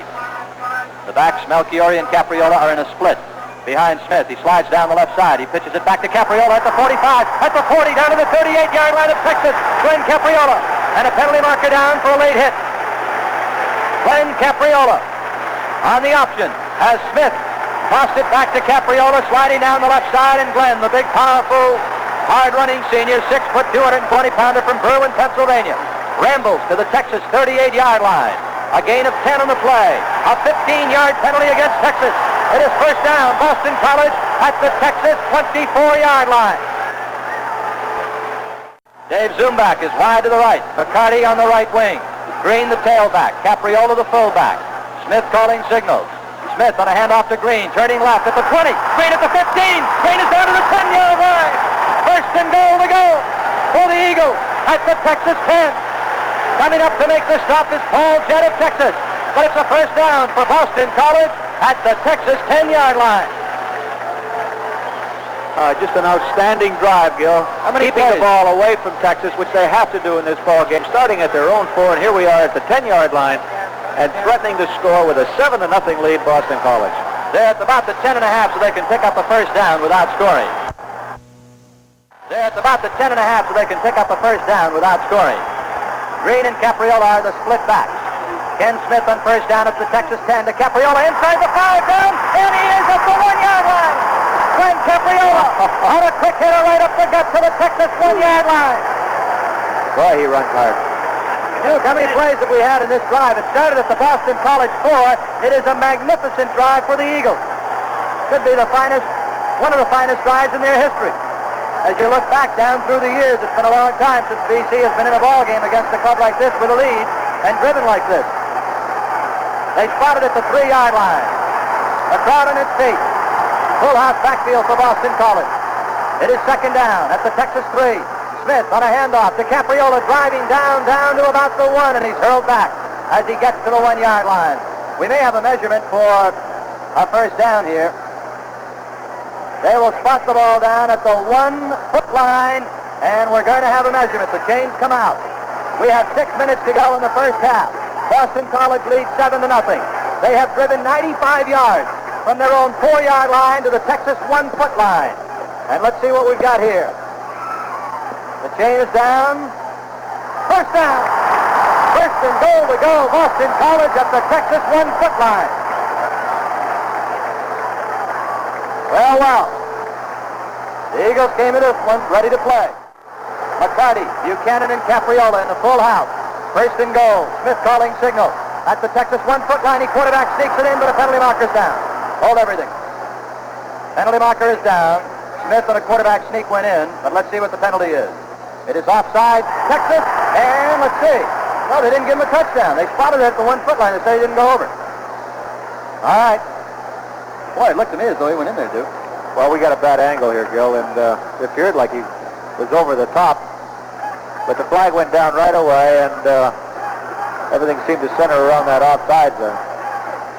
The backs, Melchiori and Capriola, are in a split. Behind Smith, he slides down the left side. He pitches it back to Capriola at the 45, at the 40, down to the 38-yard line of Texas. Glenn Capriola, and a penalty marker down for a late hit. Glenn Capriola on the option as Smith tossed it back to Capriola, sliding down the left side, and Glenn, the big, powerful, hard-running senior, 6 foot, 220-pounder from Berwyn, Pennsylvania, rambles to the Texas 38-yard line. A gain of 10 on the play. A 15-yard penalty against Texas. It is first down, Boston College at the Texas 24-yard line. Dave Zumback is wide to the right. McCarty on the right wing. Green the tailback. Capriola the fullback. Smith calling signals. Smith on a handoff to Green, turning left at the 20. Green at the 15. Green is down to the 10-yard line. First and goal to go for the Eagles at the Texas 10. Coming up to make the stop is Paul Jett of Texas. But it's a first down for Boston College at the Texas 10-yard line. Just an outstanding drive, Gil. Keeping the ball away from Texas, which they have to do in this ball game, starting at their own 4, and here we are at the 10-yard line and threatening to score with a 7-0 lead, Boston College. They're at about the 10.5, so they can pick up a first down without scoring. They're at about the 10.5, so they can pick up a first down without scoring. Green and Capriola are the split backs. Ken Smith on first down at the Texas 10 to Capriola inside the 5 down, and he is at the 1-yard line. Glenn Capriola on a quick hitter right up the gut to the Texas 1-yard line. Boy, he runs hard. Look how many plays that we had in this drive. It started at the Boston College 4. It is a magnificent drive for the Eagles. Could be the finest, one of the finest drives in their history. As you look back down through the years, it's been a long time since BC has been in a ball game against a club like this with a lead and driven like this. They spotted at the 3-yard line. The crowd on its feet. Full house backfield for Boston College. It is second down at the Texas 3. Smith on a handoff to Capriola, driving down to about the 1, and he's hurled back as he gets to the 1-yard line. We may have a measurement for a first down here. They will spot the ball down at the 1-foot line, and we're going to have a measurement. The chains come out. We have 6 minutes to go in the first half. Boston College leads 7-0. They have driven 95 yards from their own 4-yard line to the Texas 1-foot line. And let's see what we've got here. The chain is down. First down. First and goal to go. Boston College at the Texas 1-foot line. Well. The Eagles came in this one ready to play. McCarty, Buchanan, and Capriola in the full house. First and goal. Smith calling signal. At the Texas 1-foot line, he quarterback sneaks it in, but a penalty marker's down. Hold everything. Penalty marker is down. Smith and a quarterback sneak went in, but let's see what the penalty is. It is offside, Texas, and let's see. No, they didn't give him a touchdown. They spotted it at the 1-foot line. They say he didn't go over. All right. Boy, it looked to me as though he went in there, Duke. Well, we got a bad angle here, Gil, and it appeared like he was over the top. But the flag went down right away, and everything seemed to center around that offside zone.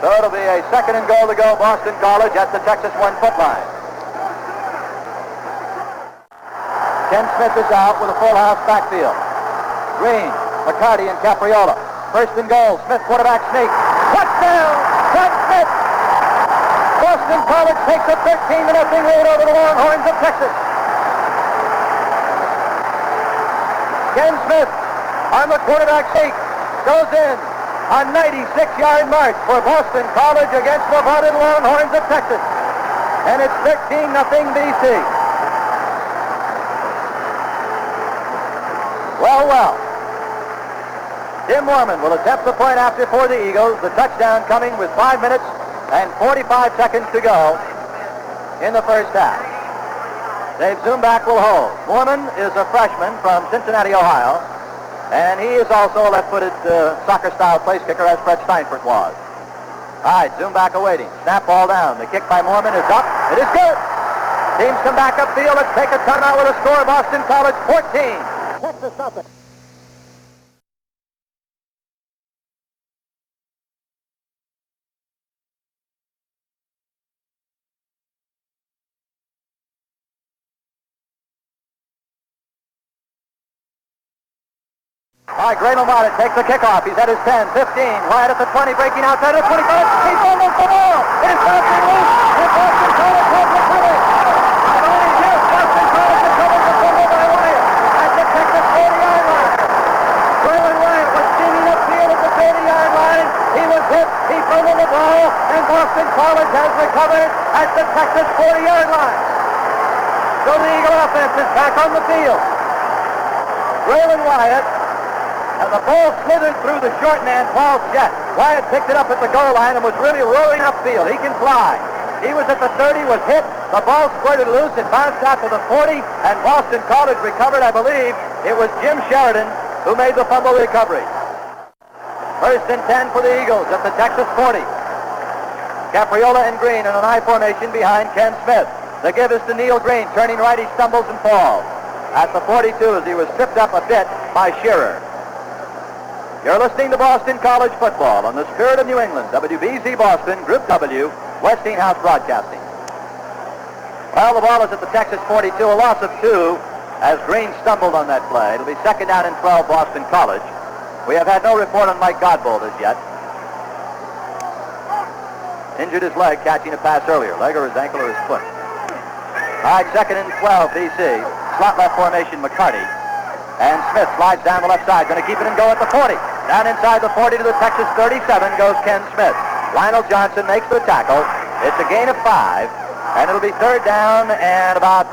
So it'll be a 2nd and goal to go, Boston College at the Texas 1-foot line. Ken Smith is out with a full house backfield. Green, McCarty, and Capriola. 1st and goal. Smith, quarterback sneak. Touchdown! Ken Smith! Boston College takes a 13-0 lead over the Longhorns of Texas. Ken Smith on the quarterback sneak goes in. A 96-yard march for Boston College against the vaunted Longhorns of Texas. And it's 13-0 BC. Well. Tim Mormon will attempt the point after for the Eagles. The touchdown coming with 5 minutes and 45 seconds to go in the first half. Dave Zumback will hold. Mormon is a freshman from Cincinnati, Ohio, and he is also a left-footed soccer-style place kicker as Fred Steinfurt was. All right, Zumback awaiting. Snap ball down. The kick by Mormon is up. It is good. Teams come back upfield. Let's take a timeout with a score. Boston College 14. Texas nothing. All right, Gray Lamont takes the kickoff. He's at his 10, 15, right at the 20, breaking outside of the 25. He's almost the ball. It's bouncing loose. And Boston College has recovered. Not only here, Boston College recovers the fumble by Wyatt at the Texas 40-yard line. Braylon Wyatt was steaming upfield at the 30-yard line. He was hit. He fumbled the ball, and Boston College has recovered at the Texas 40-yard line. So the Eagle offense is back on the field. Braylon Wyatt. And the ball slithered through the short man, Paul Jett. Wyatt picked it up at the goal line and was really rolling upfield. He can fly. He was at the 30, was hit. The ball squirted loose. It bounced out to the 40, and Boston College recovered. I believe it was Jim Sheridan who made the fumble recovery. 1st and 10 for the Eagles at the Texas 40. Capriola and Green in an I formation behind Ken Smith. The give is to Neil Green. Turning right, he stumbles and falls at the 42 as he was tripped up a bit by Shearer. You're listening to Boston College football on the Spirit of New England, WBZ Boston, Group W, Westinghouse Broadcasting. Well, the ball is at the Texas 42, a loss of 2 as Green stumbled on that play. It'll be 2nd down and 12, Boston College. We have had no report on Mike Godbold as yet. Injured his leg catching a pass earlier, leg or his ankle or his foot. All right, 2nd and 12, BC. Slot left formation, McCarty. And Smith slides down the left side, going to keep it and go at the 40. Down inside the 40 to the Texas 37 goes Ken Smith. Lionel Johnson makes the tackle. It's a gain of 5, and it'll be 3rd down and about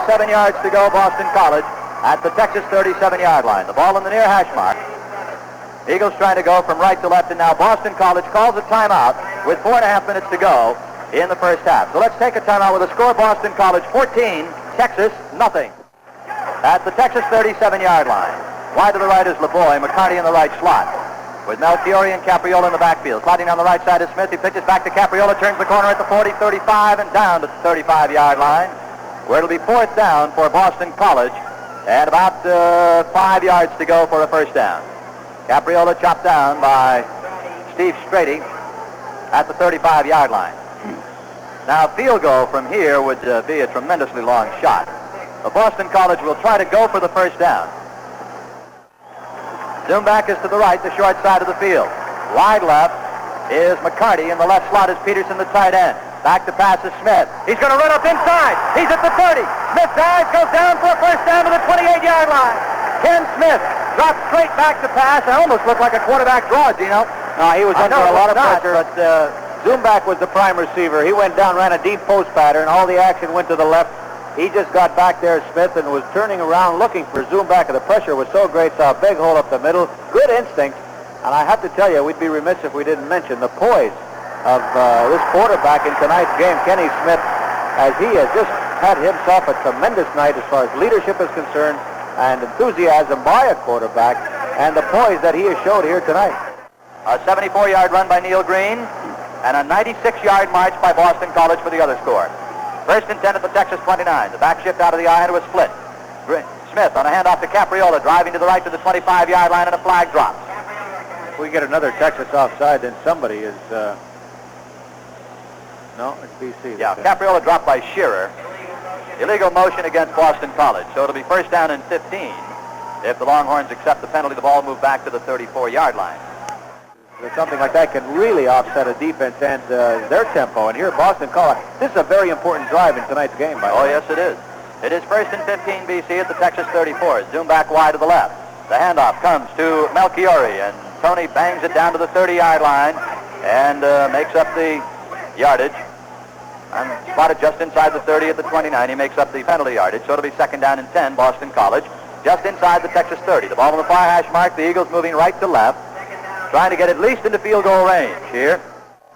7 yards to go, Boston College, at the Texas 37-yard line. The ball in the near hash mark. Eagles trying to go from right to left, and now Boston College calls a timeout with 4.5 minutes to go in the first half. So let's take a timeout with a score: Boston College 14, Texas nothing. At the Texas 37-yard line. Wide to the right is LeBoy, McCarty in the right slot, with Melchiori and Capriola in the backfield. Sliding on the right side is Smith. He pitches back to Capriola, turns the corner at the 40, 35, and down to the 35-yard line, where it'll be 4th down for Boston College, and about 5 yards to go for a 1st down. Capriola chopped down by Steve Strady at the 35-yard line. Now, field goal from here would be a tremendously long shot. Boston College will try to go for the 1st down. Zumback is to the right, the short side of the field. Wide left is McCarty. In the left slot is Peterson, the tight end. Back to pass is Smith. He's going to run up inside. He's at the 30. Smith dives, goes down for a 1st down to the 28-yard line. Ken Smith drops straight back to pass. It almost looked like a quarterback draw, Gino. No, he was under a lot of pressure. But Zumback was the prime receiver. He went down, ran a deep post pattern. All the action went to the left. He just got back there, Smith, and was turning around looking for Zumback, and the pressure was so great, saw a big hole up the middle. Good instinct, and I have to tell you, we'd be remiss if we didn't mention the poise of this quarterback in tonight's game, Kenny Smith, as he has just had himself a tremendous night as far as leadership is concerned and enthusiasm by a quarterback and the poise that he has showed here tonight. A 74-yard run by Neil Green, and a 96-yard march by Boston College for the other score. First and 10 at the Texas 29. The back shift out of the eye into a split. Smith on a handoff to Capriola, driving to the right to the 25-yard line, and a flag drops. If we get another Texas offside, then somebody is... No, it's BC. Yeah, Capriola dropped by Shearer. Illegal motion against Boston College. So it'll be first down and 15. If the Longhorns accept the penalty, the ball will move back to the 34-yard line. Something like that can really offset a defense and their tempo. And here at Boston College, this is a very important drive in tonight's game, by the way. Oh, yes, it is. It is first and 15 BC at the Texas 34. Zoom back wide to the left. The handoff comes to Melchiori, and Tony bangs it down to the 30-yard line and makes up the yardage. I'm spotted just inside the 30 at the 29. He makes up the penalty yardage, so it'll be second down and 10, Boston College. Just inside the Texas 30. The ball on the far hash mark. The Eagles moving right to left, trying to get at least into field goal range here.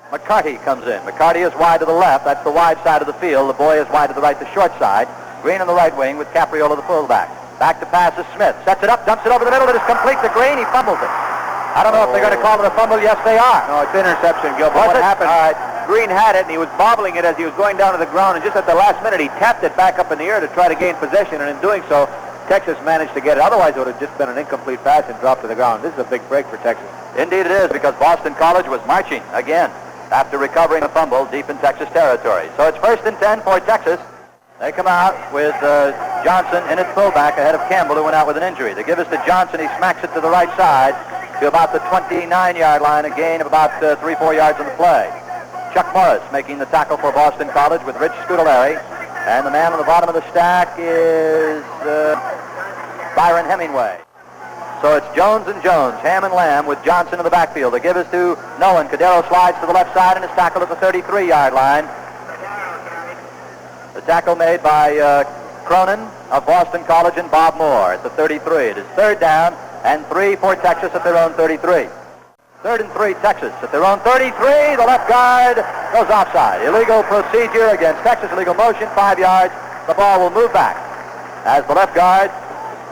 McCarty comes in. McCarty is wide to the left. That's the wide side of the field. The boy is wide to the right, the short side. Green on the right wing with Capriola, the fullback. Back to pass is Smith. Sets it up, dumps it over the middle. It is complete to Green. He fumbles it. I don't know if they're going to call it a fumble. Yes, they are. No, it's interception, Gilbert. What happened? Green had it, and he was bobbling it as he was going down to the ground, and just at the last minute, he tapped it back up in the air to try to gain possession, and in doing so, Texas managed to get it. Otherwise, it would have just been an incomplete pass and dropped to the ground. This is a big break for Texas. Indeed it is, because Boston College was marching again after recovering a fumble deep in Texas territory. So it's first and 10 for Texas. They come out with Johnson in at fullback ahead of Campbell, who went out with an injury. They give us to Johnson. He smacks it to the right side to about the 29-yard line, a gain of about 3-4 yards on the play. Chuck Morris making the tackle for Boston College with Rich Scudellari. And the man on the bottom of the stack is Byron Hemingway. So it's Jones and Jones, Ham and Lamb with Johnson in the backfield. They give us to Nolan. Cadero slides to the left side and is tackled at the 33-yard line. The tackle made by Cronin of Boston College and Bob Moore at the 33. It is third down and 3 for Texas at their own 33. Third and 3, Texas at their own 33. The left guard goes offside. Illegal procedure against Texas. Illegal motion, 5 yards. The ball will move back. As the left guard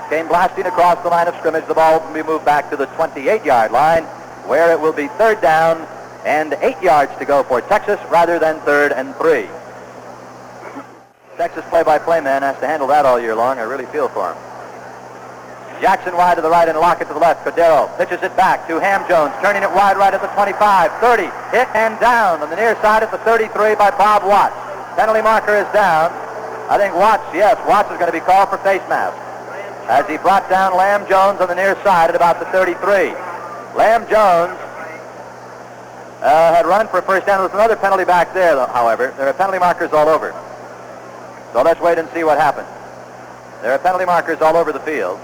came blasting across the line of scrimmage, the ball will be moved back to the 28-yard line, where it will be third down and 8 yards to go for Texas rather than third and 3. Texas play-by-play man has to handle that all year long. I really feel for him. Jackson wide to the right and Lockett to the left. Cordero pitches it back to Ham Jones, turning it wide right at the 25, 30, hit and down on the near side at the 33 by Bob Watts. Penalty marker is down. I think Watts is going to be called for face mask, as he brought down Lamb Jones on the near side at about the 33. Lamb Jones had run for a first down. There's another penalty back there, however. There are penalty markers all over. So let's wait and see what happens. There are penalty markers all over the field,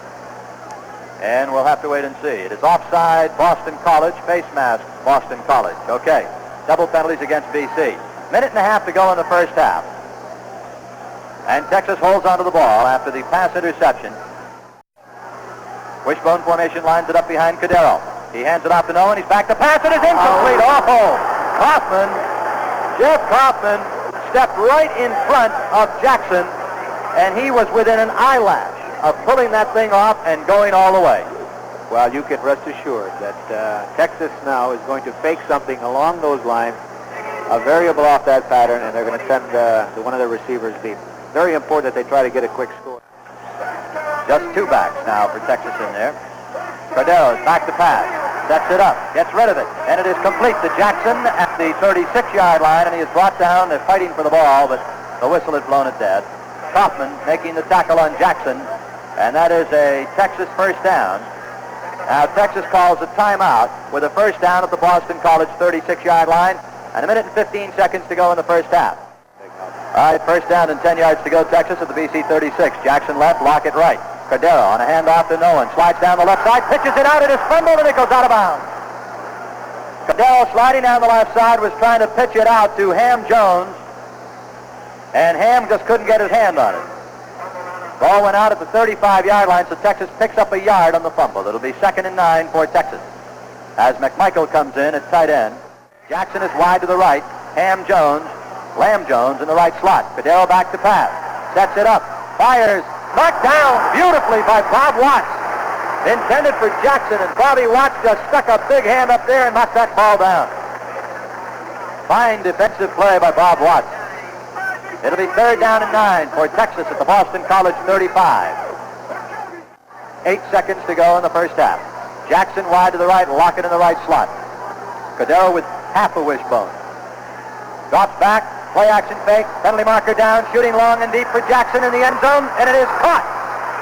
and we'll have to wait and see. It is offside, Boston College, face mask, Boston College. Okay, double penalties against BC. Minute and a half to go in the first half. And Texas holds onto the ball after the pass interception. Wishbone formation lines it up behind Cordero. He hands it off to Nolan. He's back to pass. It is incomplete. Kaufman, Jeff Kaufman, stepped right in front of Jackson, and he was within an eyelash of pulling that thing off and going all the way. Well, you can rest assured that Texas now is going to fake something along those lines, a variable off that pattern, and they're going to send one of their receivers deep. Very important that they try to get a quick score. Just 2 backs now for Texas in there. Cordero is back to pass. Sets it up. Gets rid of it. And it is complete to Jackson at the 36-yard line, and he is brought down. They're fighting for the ball, but the whistle had blown it dead. Kaufman making the tackle on Jackson, and that is a Texas first down. Now Texas calls a timeout with a first down at the Boston College 36-yard line, and a minute and 15 seconds to go in the first half. All right, first down and 10 yards to go, Texas at the BC 36. Jackson left, Lockett right. Cordero on a handoff to Nolan. Slides down the left side, pitches it out. It is fumbled, and it goes out of bounds. Cordero sliding down the left side was trying to pitch it out to Ham Jones, and Ham just couldn't get his hand on it. Ball went out at the 35-yard line, so Texas picks up a yard on the fumble. It'll be 2nd and 9 for Texas. As McMichael comes in at tight end. Jackson is wide to the right. Ham Jones, Lamb Jones in the right slot. Cordero back to pass. Sets it up. Fires. Knocked down beautifully by Bob Watts. Intended for Jackson, and Bobby Watts just stuck a big hand up there and knocked that ball down. Fine defensive play by Bob Watts. It'll be 3rd down and 9 for Texas at the Boston College 35. 8 seconds to go in the first half. Jackson wide to the right, Lockett in the right slot. Cordero with half a wishbone. Drops back, play action fake, penalty marker down, shooting long and deep for Jackson in the end zone, and it is caught.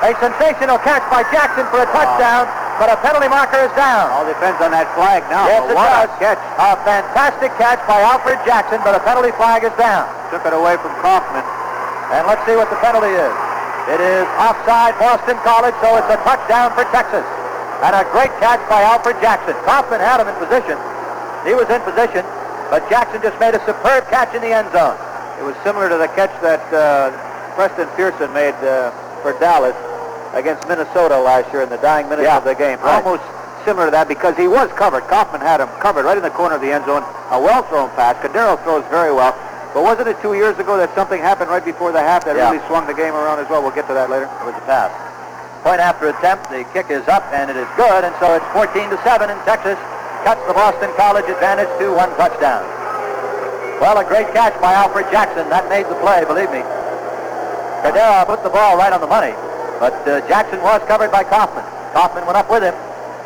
A sensational catch by Jackson for a touchdown, but a penalty marker is down. All depends on that flag now. Yes, it what does. a catch. A fantastic catch by Alfred Jackson, but a penalty flag is down. Took it away from Kaufman. And let's see what the penalty is. It is offside Boston College, so it's a touchdown for Texas. And a great catch by Alfred Jackson. Kaufman had him in position. He was in position, but Jackson just made a superb catch in the end zone. It was similar to the catch that Preston Pearson made for Dallas against Minnesota last year in the dying minutes of the game. Right. Almost similar to that because he was covered. Kaufman had him covered right in the corner of the end zone. A well-thrown pass. Cordero throws very well. But wasn't it 2 years ago that something happened right before the half that really swung the game around as well? We'll get to that later. It was a pass. Point after attempt. The kick is up, and it is good, and so it's 14-7, and Texas cuts the Boston College advantage to 1 touchdown. Well, a great catch by Alfred Jackson. That made the play, believe me. Cordero put the ball right on the money, but Jackson was covered by Kaufman. Kaufman went up with him,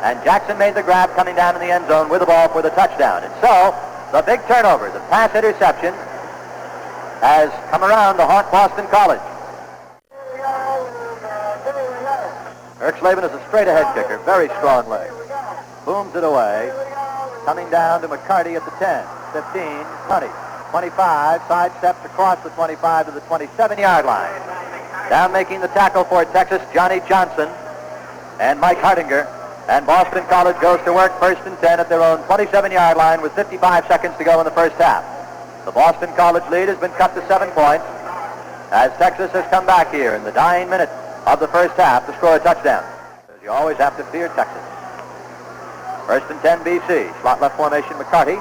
and Jackson made the grab coming down in the end zone with the ball for the touchdown. And so, the big turnover, the pass interception, has come around to haunt Boston College. Erxleben is a straight-ahead kicker, very strong leg. Booms it away, coming down to McCarty at the 10, 15, 20, 25, sidesteps across the 25 to the 27-yard line. Down making the tackle for Texas, Johnny Johnson and Mike Hardinger. And Boston College goes to work 1st and 10 at their own 27-yard line with 55 seconds to go in the first half. The Boston College lead has been cut to 7 points as Texas has come back here in the dying minute of the first half to score a touchdown. Because you always have to fear Texas. 1st and 10 BC. Slot left formation McCarty.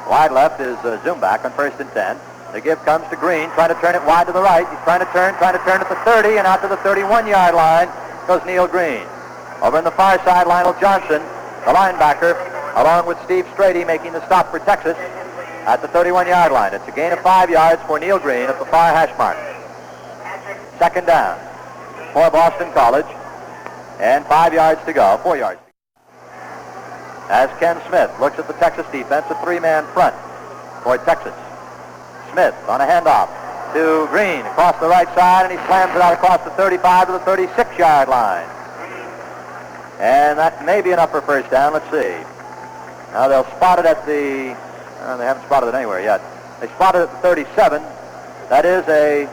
Wide left is Zumbach on 1st and 10. The give comes to Green, trying to turn it wide to the right. He's trying to turn at the 30 and out to the 31-yard line goes Neil Green. Over on the far side, Lionel Johnson, the linebacker, along with Steve Strady making the stop for Texas at the 31-yard line. It's a gain of 5 yards for Neil Green at the far hash mark. 2nd down for Boston College, and 5 yards to go, 4 yards. As Ken Smith looks at the Texas defense, a 3-man front for Texas. Smith on a handoff to Green across the right side, and he slams it out across the 35 to the 36-yard line. And that may be enough for first down. Let's see. Now they'll spot it at the... they haven't spotted it anywhere yet. They spotted it at the 37. That is they're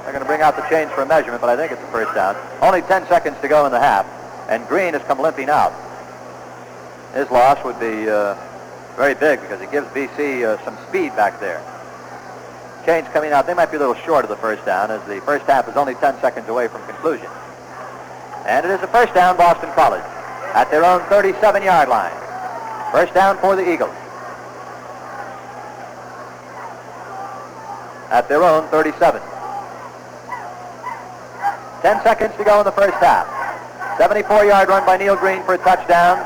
going to bring out the chains for a measurement, but I think it's a first down. Only 10 seconds to go in the half, and Green has come limping out. His loss would be very big because it gives BC some speed back there. Chains coming out. They might be a little short of the first down as the first half is only 10 seconds away from conclusion. And it is a first down, Boston College, at their own 37-yard line. First down for the Eagles. At their own 37. 10 seconds to go in the first half. 74-yard run by Neil Green for a touchdown,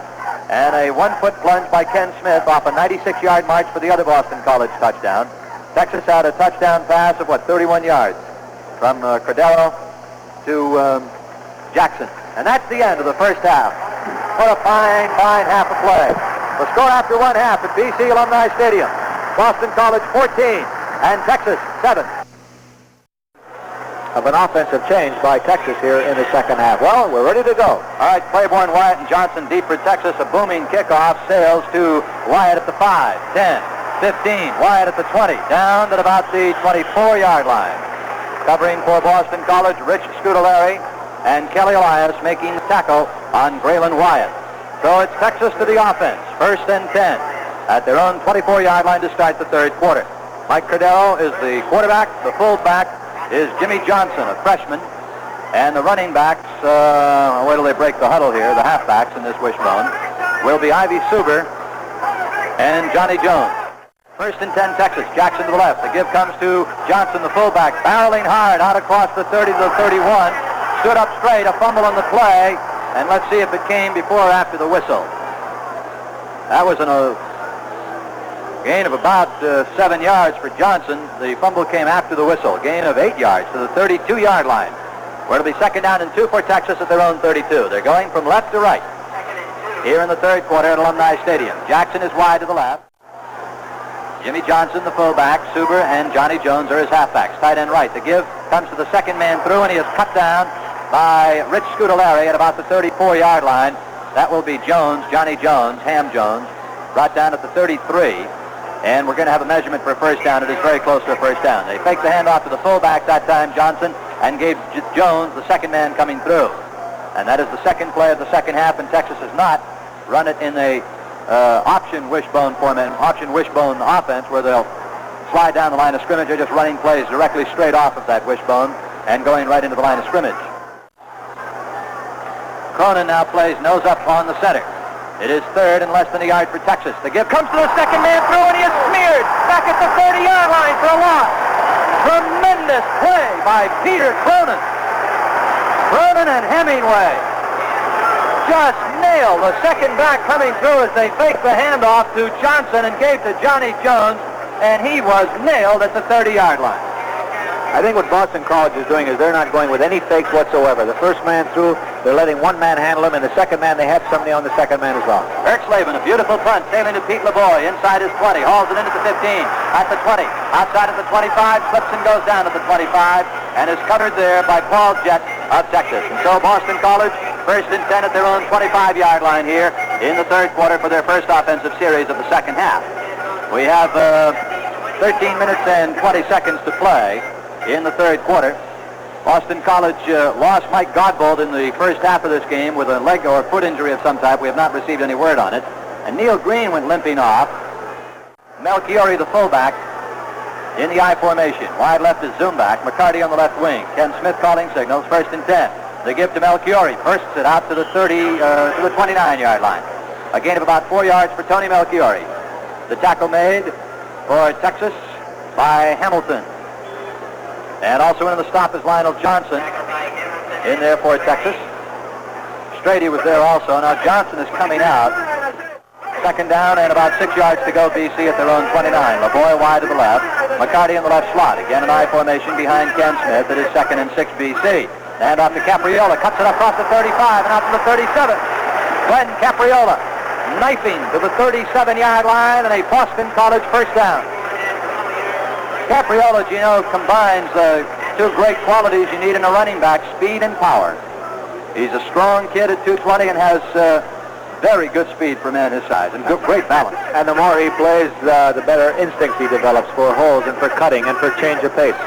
and a 1-foot plunge by Ken Smith off a 96-yard march for the other Boston College touchdown. Texas had a touchdown pass of, 31 yards from Cordero to Jackson. And that's the end of the first half. What a fine, fine half of play. The score after one half at BC Alumni Stadium. Boston College 14 and Texas 7. Of an offensive change by Texas here in the second half. Well, we're ready to go. All right, Claiborne, Wyatt, and Johnson deep for Texas. A booming kickoff. Sails to Wyatt at the 5, 10, 15. Wyatt at the 20. Down to about the 24-yard line. Covering for Boston College, Rich Scudellari and Kelly Elias making the tackle on Braylon Wyatt. So it's Texas to the offense. 1st and 10 at their own 24-yard line to start the third quarter. Mike Cordero is the quarterback. The fullback is Jimmy Johnson, a freshman. And the running backs, wait till they break the huddle here, the halfbacks in this wishbone, will be Ivy Suber and Johnny Jones. 1st and 10 Texas. Jackson to the left. The give comes to Johnson, the fullback, barreling hard out across the 30 to the 31. Stood up straight, a fumble on the play, and let's see if it came before or after the whistle. That was Gain of about 7 yards for Johnson. The fumble came after the whistle. Gain of 8 yards to the 32-yard line, where it'll be second down and 2 for Texas at their own 32. They're going from left to right here in the third quarter at Alumni Stadium. Jackson is wide to the left. Jimmy Johnson, the fullback. Suber and Johnny Jones are his halfbacks. Tight end right. The give comes to the second man through, and he is cut down by Rich Scudellari at about the 34-yard line. That will be Jones, Johnny Jones, Ham Jones, brought down at the 33. And we're going to have a measurement for a first down. It is very close to a first down. They faked the handoff to the fullback that time, Johnson, and gave Jones the second man coming through. And that is the second play of the second half, and Texas has not run it in a option wishbone format, option wishbone offense, where they'll slide down the line of scrimmage. They're just running plays directly straight off of that wishbone and going right into the line of scrimmage. Cronin now plays nose up on the center. It is third and less than a yard for Texas. The give comes to the second man through, and he is smeared back at the 30-yard line for a loss. Tremendous play by Peter Cronin. Cronin and Hemingway just nailed the second back coming through as they faked the handoff to Johnson and gave to Johnny Jones, and he was nailed at the 30-yard line. I think what Boston College is doing is they're not going with any fakes whatsoever. The first man through, they're letting one man handle him, and the second man, they have somebody on the second man as well. Erxleben, a beautiful punt, sailing to Pete LeBoy, inside his 20, hauls it into the 15, at the 20, outside at the 25, slips and goes down at the 25, and is covered there by Paul Jett of Texas. And so Boston College, first and 10 at their own 25-yard line here in the third quarter for their first offensive series of the second half. We have 13 minutes and 20 seconds to play in the third quarter. Boston College lost Mike Godbold in the first half of this game with a leg or foot injury of some type. We have not received any word on it. And Neil Green went limping off. Melchiori, the fullback, in the I formation. Wide left is Zumbach. McCarty on the left wing. Ken Smith calling signals. First and 10. They give to Melchiori. Bursts it out to the 29-yard line. A gain of about 4 yards for Tony Melchiori. The tackle made for Texas by Hamilton. And also in the stop is Lionel Johnson in there for Texas. Strady was there also. Now Johnson is coming out. Second down and about 6 yards to go, BC at their own 29. LeBoy wide to the left. McCarty in the left slot. Again an I formation behind Ken Smith. It is second and 6 BC. And off to Capriola. Cuts it across the 35 and out to the 37. Glenn Capriola knifing to the 37-yard line and a Boston College first down. Capriola, Gino, combines two great qualities you need in a running back, speed and power. He's a strong kid at 220 and has very good speed for a man his size and great balance. And the more he plays, the better instincts he develops for holes and for cutting and for change of pace.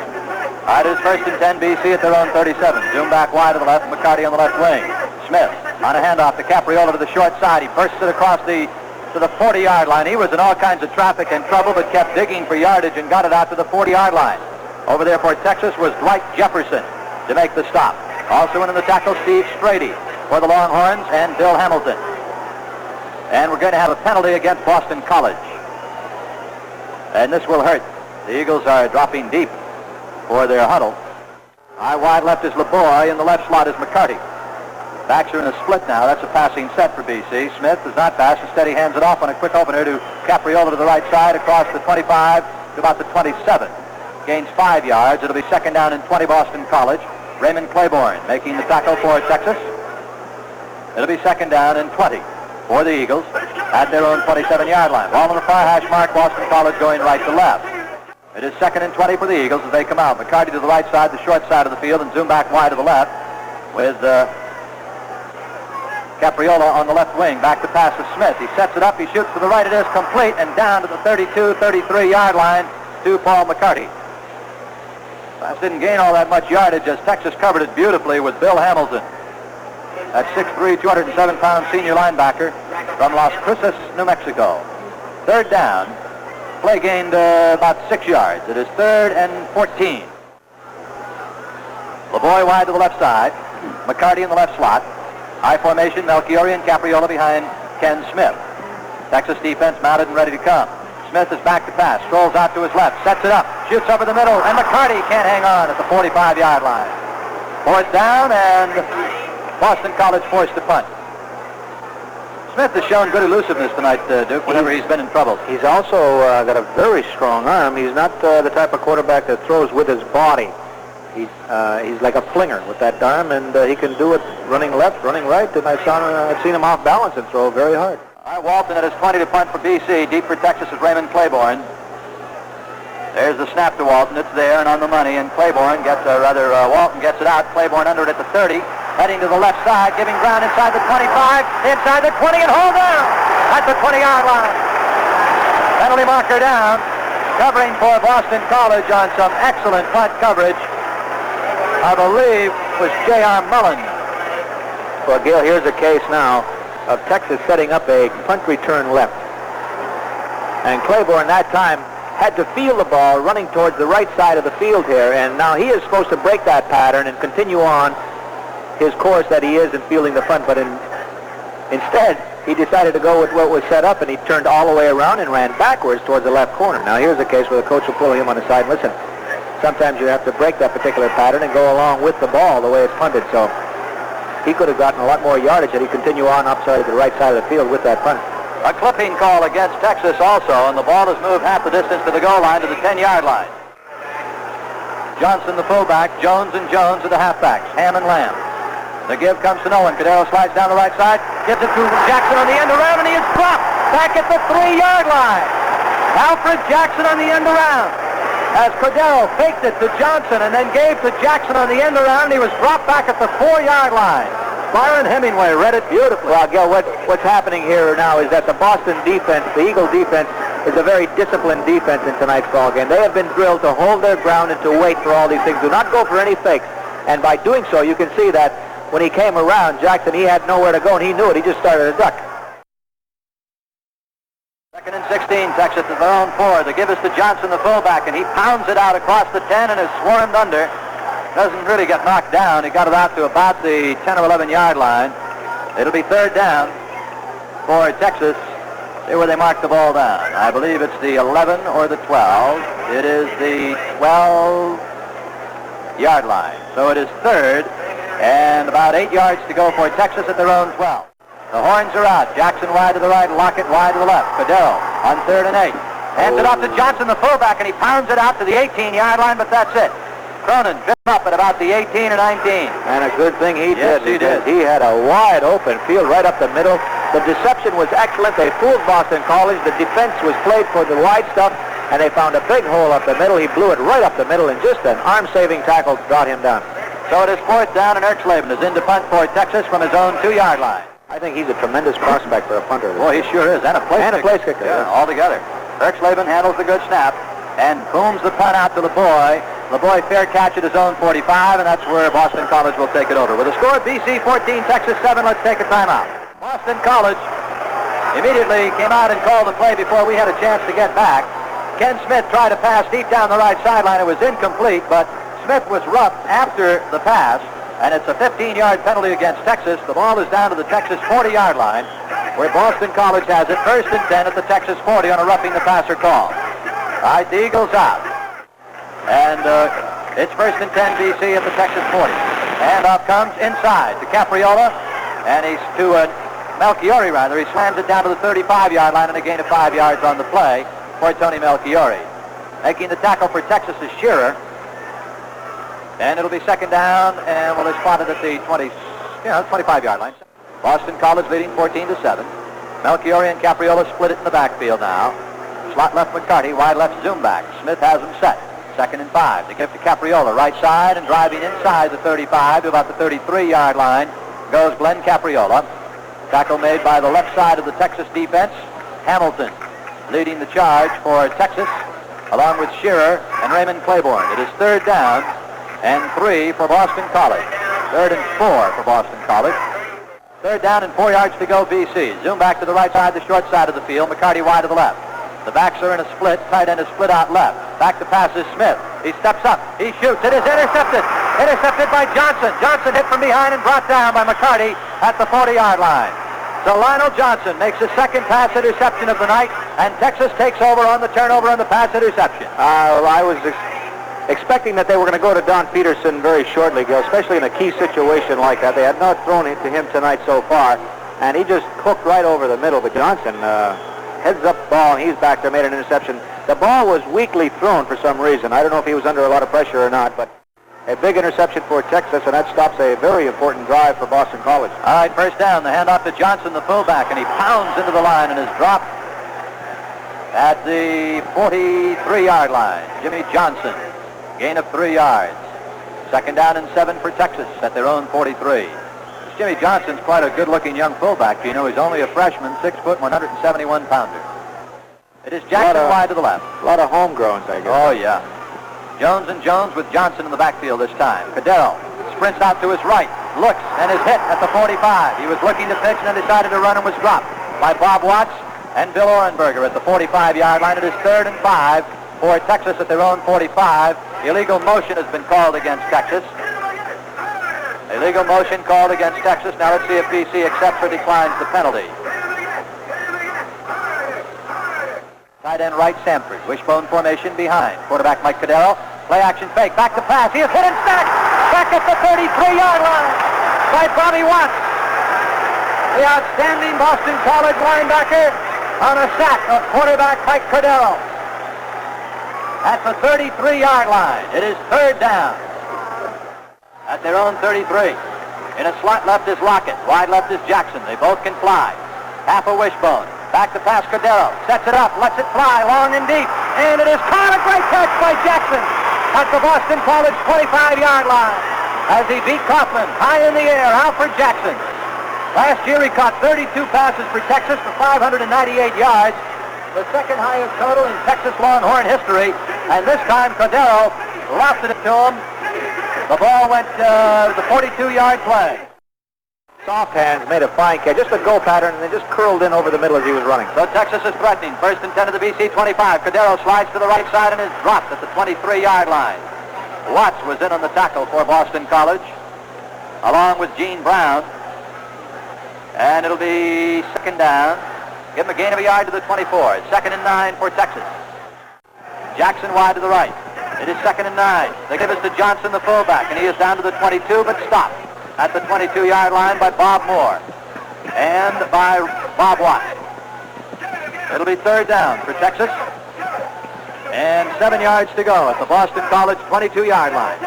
It is first and 10 BC at their own 37. Zoom back wide to the left, McCarty on the left wing. Smith on a handoff to Capriola to the short side. He bursts it across to the 40-yard line. He was in all kinds of traffic and trouble, but kept digging for yardage and got it out to the 40-yard line. Over there for Texas was Dwight Jefferson to make the stop. Also in the tackle, Steve Strady for the Longhorns and Bill Hamilton. And we're going to have a penalty against Boston College. And this will hurt. The Eagles are dropping deep for their huddle. High wide left is LeBoy, in the left slot is McCarty. Backs are in a split now. That's a passing set for BC. Smith does not pass. Instead, he hands it off on a quick opener to Capriola to the right side across the 25 to about the 27. Gains 5 yards. It'll be second down and 20 Boston College. Raymond Claiborne making the tackle for Texas. It'll be second down and 20 for the Eagles at their own 27-yard line. Ball on the far hash mark. Boston College going right to left. It is second and 20 for the Eagles as they come out. McCarty to the right side, the short side of the field, and zoom back wide to the left with Capriola on the left wing. Back to pass to Smith. He sets it up. He shoots to the right. It is complete and down to the 32, 33-yard line to Paul McCarty. Pass didn't gain all that much yardage as Texas covered it beautifully with Bill Hamilton. That 6'3", 207-pound senior linebacker from Las Cruces, New Mexico. Third down. Play gained about 6 yards. It is third and 14. LeBoy wide to the left side. McCarty in the left slot. High formation, Melchiori and Capriola behind Ken Smith. Texas defense mounted and ready to come. Smith is back to pass. Strolls out to his left. Sets it up. Shoots over the middle. And McCarty can't hang on at the 45-yard line. Fourth down and Boston College forced to punt. Smith has shown good elusiveness tonight, Duke, whenever he's been in trouble. He's also got a very strong arm. He's not the type of quarterback that throws with his body. He's like a flinger with that arm, and he can do it running left, running right, and I've seen him off balance and throw very hard. All right, Walton at his 20 to punt for BC. Deep for Texas is Raymond Claiborne. There's the snap to Walton. It's there and on the money, and Claiborne gets, Walton gets it out. Claiborne under it at the 30, heading to the left side, giving ground inside the 25, inside the 20, and hold down at the 20-yard line. Penalty marker down, covering for Boston College on some excellent punt coverage. I believe was J.R. Mullen. Well, Gil, here's a case now of Texas setting up a punt return left. And Claiborne that time had to feel the ball running towards the right side of the field here, and now he is supposed to break that pattern and continue on his course that he is in fielding the punt, but instead he decided to go with what was set up, and he turned all the way around and ran backwards towards the left corner. Now here's a case where the coach will pull him on the side. Listen, sometimes you have to break that particular pattern and go along with the ball the way it's punted, so he could have gotten a lot more yardage had he continued on upside to the right side of the field with that punt. A clipping call against Texas also, and the ball has moved half the distance to the goal line to the 10-yard line. Johnson the fullback, Jones and Jones are the halfbacks, Ham and Lamb. The give comes to no one. Cadero slides down the right side, gives it to Jackson on the end around, and he is dropped back at the 3-yard line. Alfred Jackson on the end around. As Cordero faked it to Johnson and then gave to Jackson on the end around, he was dropped back at the 4-yard line. Byron Hemingway read it beautifully. Well, Gil, what's happening here now is that the Boston defense, the Eagle defense, is a very disciplined defense in tonight's ball game. They have been drilled to hold their ground and to wait for all these things. Do not go for any fakes. And by doing so, you can see that when he came around, Jackson, he had nowhere to go, and he knew it. He just started to duck. 2nd and 16, Texas at their own 4. The give is to Johnson, the fullback, and he pounds it out across the 10 and is swarmed under. Doesn't really get knocked down. He got it out to about the 10 or 11-yard line. It'll be 3rd down for Texas. See where they mark the ball down. I believe it's the 11 or the 12. It is the 12-yard line. So it is 3rd and about 8 yards to go for Texas at their own 12. The horns are out. Jackson wide to the right, Lockett wide to the left. Cadero on 3rd and 8. Hands it off to Johnson, the fullback, and he pounds it out to the 18-yard line, but that's it. Cronin picked up at about the 18 or 19. And a good thing he Yes, did. he did. He had a wide open field right up the middle. The deception was excellent. They fooled Boston College. The defense was played for the wide stuff, and they found a big hole up the middle. He blew it right up the middle, and just an arm-saving tackle brought him down. So it is 4th down, and Erxleben is in to punt for Texas from his own 2-yard line. I think he's a tremendous prospect for a punter. Boy, he sure is, and a place kicker. Yeah. Altogether. Erxleben handles the good snap, and booms the punt out to LeBoy. LeBoy fair catch at his own 45, and that's where Boston College will take it over. With a score of BC 14, Texas 7, let's take a timeout. Boston College immediately came out and called the play before we had a chance to get back. Ken Smith tried to pass deep down the right sideline. It was incomplete, but Smith was roughed after the pass, and it's a 15-yard penalty against Texas. The ball is down to the Texas 40-yard line, where Boston College has it 1st and 10 at the Texas 40 on a roughing the passer call. All right, the Eagles out. And it's 1st and 10 BC at the Texas 40. And off comes inside to Capriola, and he's to Melchiori, rather. He slams it down to the 35-yard line and a gain of 5 yards on the play for Tony Melchiori. Making the tackle for Texas is Shearer. And it'll be 2nd down, and well, they spotted at the 25-yard line. Boston College leading 14-7. Melchiori and Capriola split it in the backfield now. Slot left McCarty, wide left Zumback. Smith has him set. 2nd and 5. They give to Capriola, right side, and driving inside the 35 to about the 33-yard line goes Glenn Capriola. Tackle made by the left side of the Texas defense. Hamilton leading the charge for Texas, along with Shearer and Raymond Claiborne. It is 3rd down and 3 for Boston College. 3rd and 4 for Boston College. 3rd down and 4 yards to go BC. Zoom back to the right side, the short side of the field. McCarty wide to the left. The backs are in a split. Tight end is split out left. Back to pass is Smith. He steps up. He shoots. It is intercepted. Intercepted by Johnson. Johnson hit from behind and brought down by McCarty at the 40-yard line. So Lionel Johnson makes his 2nd pass interception of the night, and Texas takes over on the turnover on the pass interception. I was expecting that they were going to go to Don Peterson very shortly, Gil, especially in a key situation like that. They had not thrown it to him tonight so far. and he just hooked right over the middle. But Johnson heads up ball, and he's back there, made an interception. The ball was weakly thrown for some reason. I don't know if he was under a lot of pressure or not, but a big interception for Texas, and that stops a very important drive for Boston College. All right, first down. The handoff to Johnson, the fullback, and he pounds into the line and is dropped at the 43-yard line. Jimmy Johnson, gain of 3 yards. Second down and 7 for Texas at their own 43. Jimmy Johnson's quite a good-looking young fullback. You know, he's only a freshman, 6 foot, 171-pounder. It is Jackson wide to the left. A lot of homegrowns, I guess. Oh, yeah. Jones and Jones with Johnson in the backfield this time. Cadero sprints out to his right, looks, and is hit at the 45. He was looking to pitch and then decided to run and was dropped by Bob Watts and Bill Orenberger at the 45-yard line. It is 3rd and 5 for Texas at their own 45. Illegal motion has been called against Texas. Illegal motion called against Texas. Now let's see if BC accepts or declines the penalty. Tight end right, Samford. Wishbone formation behind. Quarterback Mike Cadero. Play action fake. Back to pass. He is hit and sacked. Back at the 33-yard line by Bobby Watts. The outstanding Boston College linebacker on a sack of quarterback Mike Cadero. At the 33-yard line. It is 3rd down. At their own 33. In a slot left is Lockett. Wide left is Jackson. They both can fly. Half a wishbone. Back to pass Cadero. Sets it up. Lets it fly long and deep. And it is caught. A great catch by Jackson at the Boston College 25-yard line as he beat Kaufman high in the air. Alfred Jackson. Last year he caught 32 passes for Texas for 598 yards. The second highest total in Texas Longhorn history. And this time Cadero lofted it to him. The ball went to the 42-yard play. Soft hands made a fine catch, just a go pattern, and they just curled in over the middle as he was running. So Texas is threatening. 1st and 10 to the BC 25. Cadero slides to the right side and is dropped at the 23-yard line. Watts was in on the tackle for Boston College, along with Gene Brown. And it'll be 2nd down. Give him a gain of a yard to the 24. 2nd and 9 for Texas. Jackson wide to the right. It is 2nd and 9. They give us to Johnson, the fullback, and he is down to the 22, but stopped at the 22-yard line by Bob Moore and by Bob Watts. It'll be 3rd down for Texas and 7 yards to go at the Boston College 22-yard line.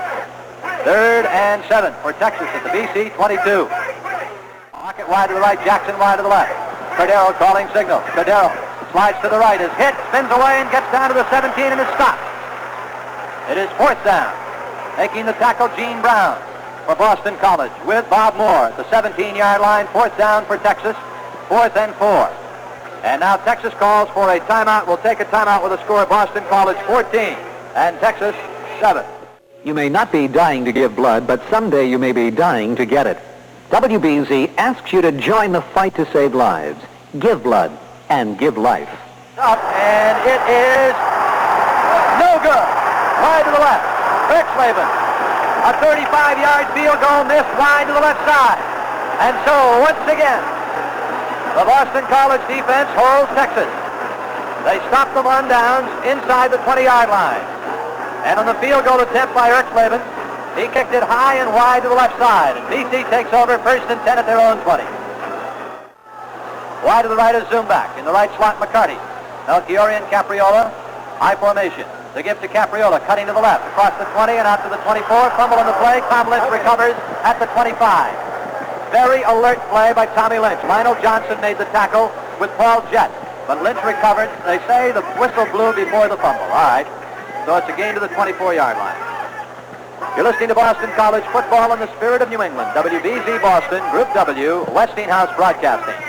3rd and 7 for Texas at the BC 22. Lockett wide to the right, Jackson wide to the left. Cadero calling signals. Cadero slides to the right, is hit, spins away, and gets down to the 17 and is stopped. It is 4th down. Making the tackle, Gene Brown for Boston College with Bob Moore at the 17-yard line. 4th down for Texas. 4th and 4. And now Texas calls for a timeout. We'll take a timeout with a score of Boston College 14 and Texas 7. You may not be dying to give blood, but someday you may be dying to get it. WBZ asks you to join the fight to save lives. Give blood and give life. Up, and it is no good. Wide to the left. Erxleben. A 35-yard field goal missed wide to the left side. And so, once again, the Boston College defense holds Texas. They stop them on downs inside the 20-yard line. And on the field goal attempt by Erxleben, he kicked it high and wide to the left side. And BC takes over 1st and 10 at their own 20. Wide to the right is Zumbach. In the right slot, McCarty. Melchiorian Capriola, high formation. The give to Capriola, cutting to the left, across the 20 and out to the 24. Fumble on the play. Tom Lynch recovers at the 25. Very alert play by Tommy Lynch. Lionel Johnson made the tackle with Paul Jett, but Lynch recovered. They say the whistle blew before the fumble. All right, so it's a gain to the 24-yard line. You're listening to Boston College football in the spirit of New England. WBZ Boston, Group W, Westinghouse Broadcasting.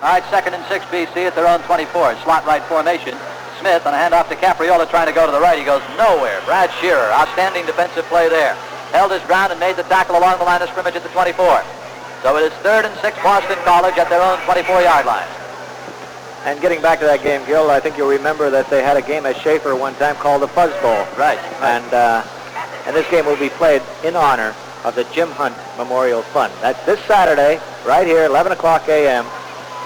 All right, 2nd and 6 BC at their own 24. Slot right formation. Smith on a handoff to Capriola trying to go to the right. He goes nowhere. Brad Shearer, outstanding defensive play there. Held his ground and made the tackle along the line of scrimmage at the 24. So it is 3rd and 6 Boston College at their own 24-yard line. And getting back to that game, Gil, I think you'll remember that they had a game at Schaefer one time called the Fuzz Bowl. Right. And this game will be played in honor of the Jim Hunt Memorial Fund. That's this Saturday, right here, 11 o'clock a.m.,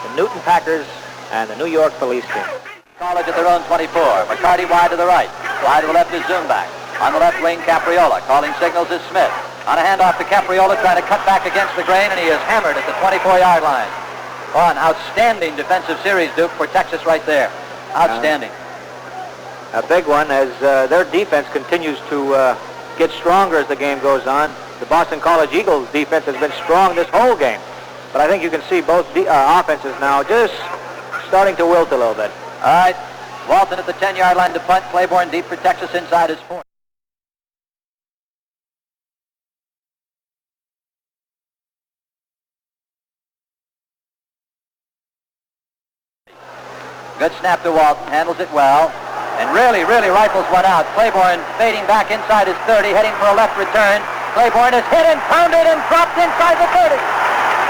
the Newton Packers and the New York Police team. College at their own 24. McCarty wide to the right. Wide to the left is Zumbach. On the left wing, Capriola. Calling signals is Smith. On a handoff to Capriola, trying to cut back against the grain, and he is hammered at the 24-yard line. Oh, an outstanding defensive series, Duke, for Texas right there. Outstanding. A big one as their defense continues to get stronger as the game goes on. The Boston College Eagles defense has been strong this whole game. But I think you can see both offenses now just starting to wilt a little bit. All right. Walton at the 10-yard line to punt. Claiborne deep for Texas inside his 4. Good snap to Walton. Handles it well. And really rifles one out. Claiborne fading back inside his 30, heading for a left return. Claiborne is hit and pounded and dropped inside the 30.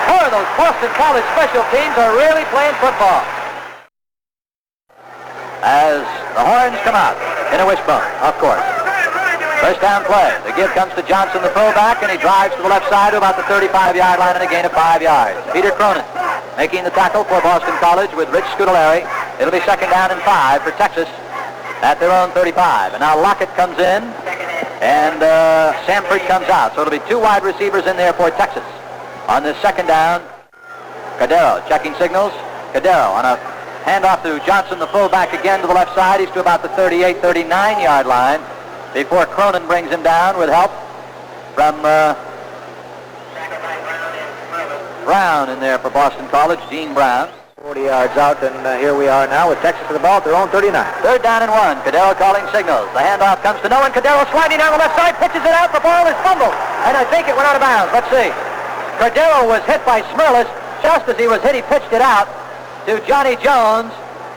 Boy, those Boston College special teams are really playing football. As the horns come out in a wishbone, of course. First down play. The give comes to Johnson, the fullback, and he drives to the left side to about the 35-yard line and a gain of 5 yards. Peter Cronin making the tackle for Boston College with Rich Scudellari. It'll be second down and 5 for Texas at their own 35. And now Lockett comes in, and Samford comes out. So it'll be 2 wide receivers in there for Texas. On this second down, Cordero checking signals. Cordero on a handoff to Johnson, the fullback, again to the left side. He's to about the 38, 39-yard line before Cronin brings him down with help from Brown in there for Boston College, Gene Brown. 40 yards out, and here we are now with Texas to the ball at their own 39. Third down and 1. Cordero calling signals. The handoff comes to no one. Cordero sliding down the left side, pitches it out. The ball is fumbled, and I think it went out of bounds. Let's see. Cordero was hit by Smirlis. Just as he was hit, he pitched it out to Johnny Jones.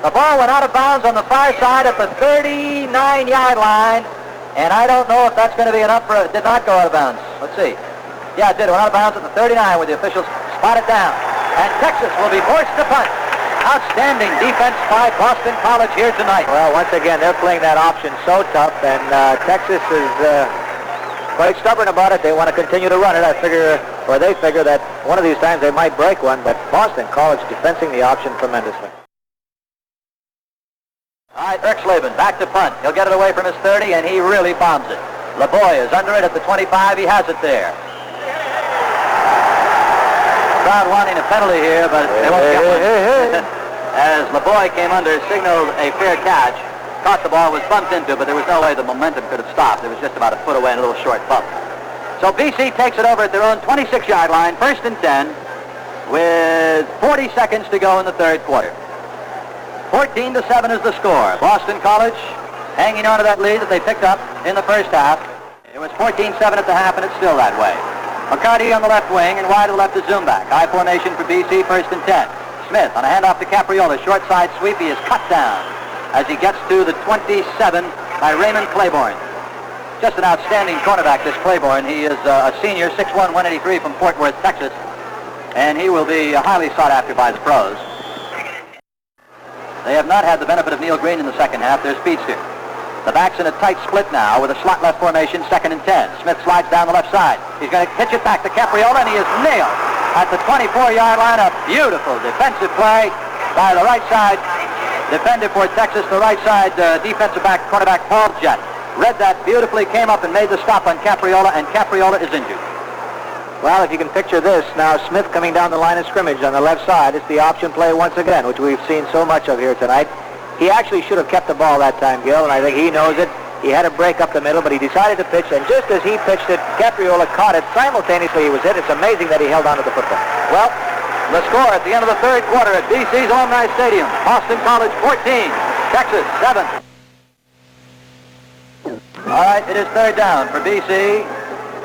The ball went out of bounds on the far side at the 39-yard line, and I don't know if that's going to be enough for it. It did not go out of bounds. Let's see. Yeah, it did. It went out of bounds at the 39 with the officials spot it down. And Texas will be forced to punt. Outstanding defense by Boston College here tonight. Well, once again, they're playing that option so tough, and Texas is quite stubborn about it. They want to continue to run it. They figure that one of these times they might break one, but Boston College defensing the option tremendously. All right, Erxleben back to punt. He'll get it away from his 30, and he really bombs it. LeBoy is under it at the 25. He has it there. Crowd wanting a penalty here, but they won't get one. As LeBoy came under, signaled a fair catch, caught the ball, was bumped into, but there was no way the momentum could have stopped. It was just about a foot away and a little short bump. So BC takes it over at their own 26-yard line, first and 10, with 40 seconds to go in the third quarter. 14-7 is the score. Boston College hanging on to that lead that they picked up in the first half. It was 14-7 at the half, and it's still that way. McCarty on the left wing, and wide to the left is Zumback. High formation for BC, first and 10. Smith on a handoff to Capriola. Short side sweep. He is cut down as he gets to the 27 by Raymond Claiborne. Just an outstanding cornerback, this Claiborne. He is a senior, 6'1", 183 from Fort Worth, Texas. And he will be highly sought after by the pros. They have not had the benefit of Neil Green in the second half. They're speedster. The back's in a tight split now with a slot left formation, second and 10. Smith slides down the left side. He's going to pitch it back to Capriola, and he is nailed at the 24-yard line. A beautiful defensive play by the right side defender for Texas, the right side defensive back, cornerback Paul Jett. Read that beautifully, came up and made the stop on Capriola, and Capriola is injured. Well, if you can picture this, now Smith coming down the line of scrimmage on the left side. It's the option play once again, which we've seen so much of here tonight. He actually should have kept the ball that time, Gil, and I think he knows it. He had a break up the middle, but he decided to pitch, and just as he pitched it, Capriola caught it. Simultaneously, he was hit. It's amazing that he held on to the football. Well, the score at the end of the third quarter at BC's Alumni Stadium. Boston College 14, Texas 7. All right, it is third down for BC.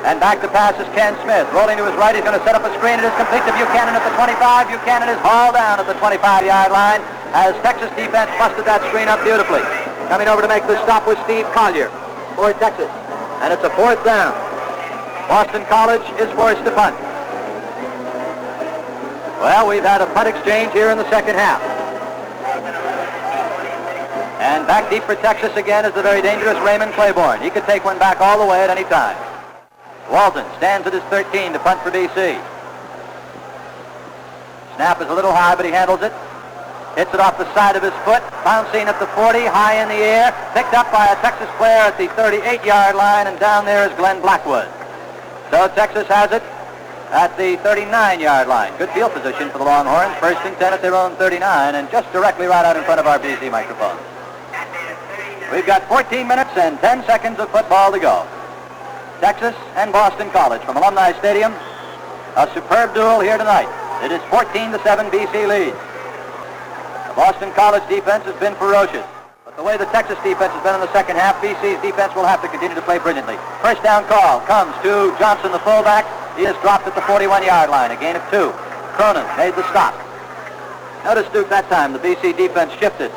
And back to pass is Ken Smith. Rolling to his right, he's going to set up a screen. It is complete to Buchanan at the 25. Buchanan is hauled down at the 25-yard line as Texas defense busted that screen up beautifully. Coming over to make the stop with Steve Collier for Texas. And it's a fourth down. Boston College is forced to punt. Well, we've had a punt exchange here in the second half. And back deep for Texas again is the very dangerous Raymond Claiborne. He could take one back all the way at any time. Walton stands at his 13 to punt for BC. Snap is a little high, but he handles it. Hits it off the side of his foot. Bouncing at the 40, high in the air. Picked up by a Texas player at the 38-yard line, and down there is Glenn Blackwood. So Texas has it at the 39-yard line. Good field position for the Longhorns. First and 10 at their own 39, and just directly right out in front of our BC microphone. We've got 14 minutes and 10 seconds of football to go. Texas and Boston College from Alumni Stadium. A superb duel here tonight. It is 14-7 BC leads. The Boston College defense has been ferocious. But the way the Texas defense has been in the second half, BC's defense will have to continue to play brilliantly. First down call comes to Johnson, the fullback. He is dropped at the 41-yard line, a gain of 2. Cronin made the stop. Notice, Duke, that time the BC defense shifted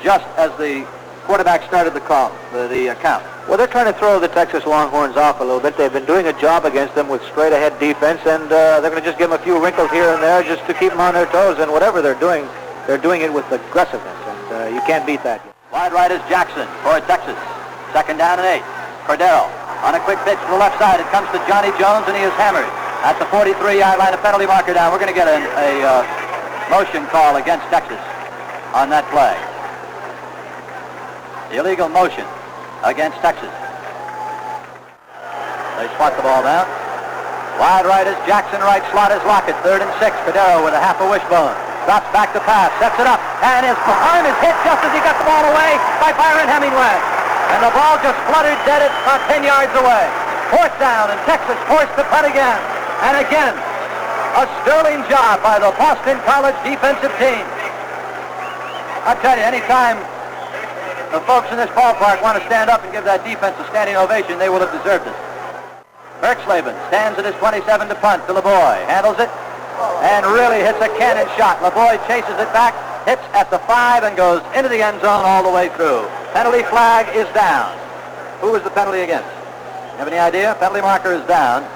just as the quarterback started the count. Well, they're trying to throw the Texas Longhorns off a little bit. They've been doing a job against them with straight-ahead defense, and they're going to just give them a few wrinkles here and there just to keep them on their toes. And whatever they're doing it with aggressiveness, and you can't beat that. Wide right is Jackson for Texas. Second down and 8. Cordero on a quick pitch to the left side. It comes to Johnny Jones, and he is hammered at the 43-yard line. A penalty marker down. We're going to get a motion call against Texas on that play. Illegal motion against Texas. They swat the ball down. Wide right is Jackson. Right slot is Lockett. 3rd and 6. Cordero with a half a wishbone. Drops back to pass. Sets it up. And his arm is hit just as he got the ball away by Byron Hemingway. And the ball just fluttered dead at about 10 yards away. 4th down, and Texas forced to punt again. And again, a sterling job by the Boston College defensive team. I tell you, anytime the folks in this ballpark want to stand up and give that defense a standing ovation, they will have deserved it. Erxleben stands at his 27 to punt. To LeBoy. Handles it and really hits a cannon shot. LeBoy chases it back, hits at the 5, and goes into the end zone all the way through. Penalty flag is down. Who was the penalty against? You have any idea? Penalty marker is down.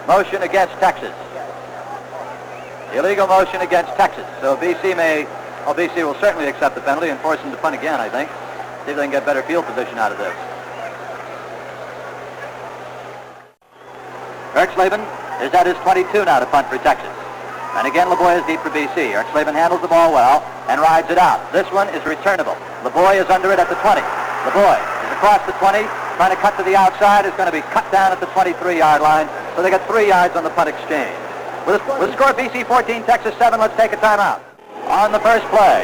Motion against Texas. Illegal motion against Texas. So BC will certainly accept the penalty and force him to punt again, I think. See if they can get better field position out of this. Erxleben is at his 22 now to punt for Texas. And again, LeBoy is deep for BC. Erxleben handles the ball well and rides it out. This one is returnable. LeBoy is under it at the 20. LeBoy is across the 20, trying to cut to the outside. Is going to be cut down at the 23-yard line. So they got 3 yards on the punt exchange. With score BC 14, Texas 7, let's take a timeout. On the first play,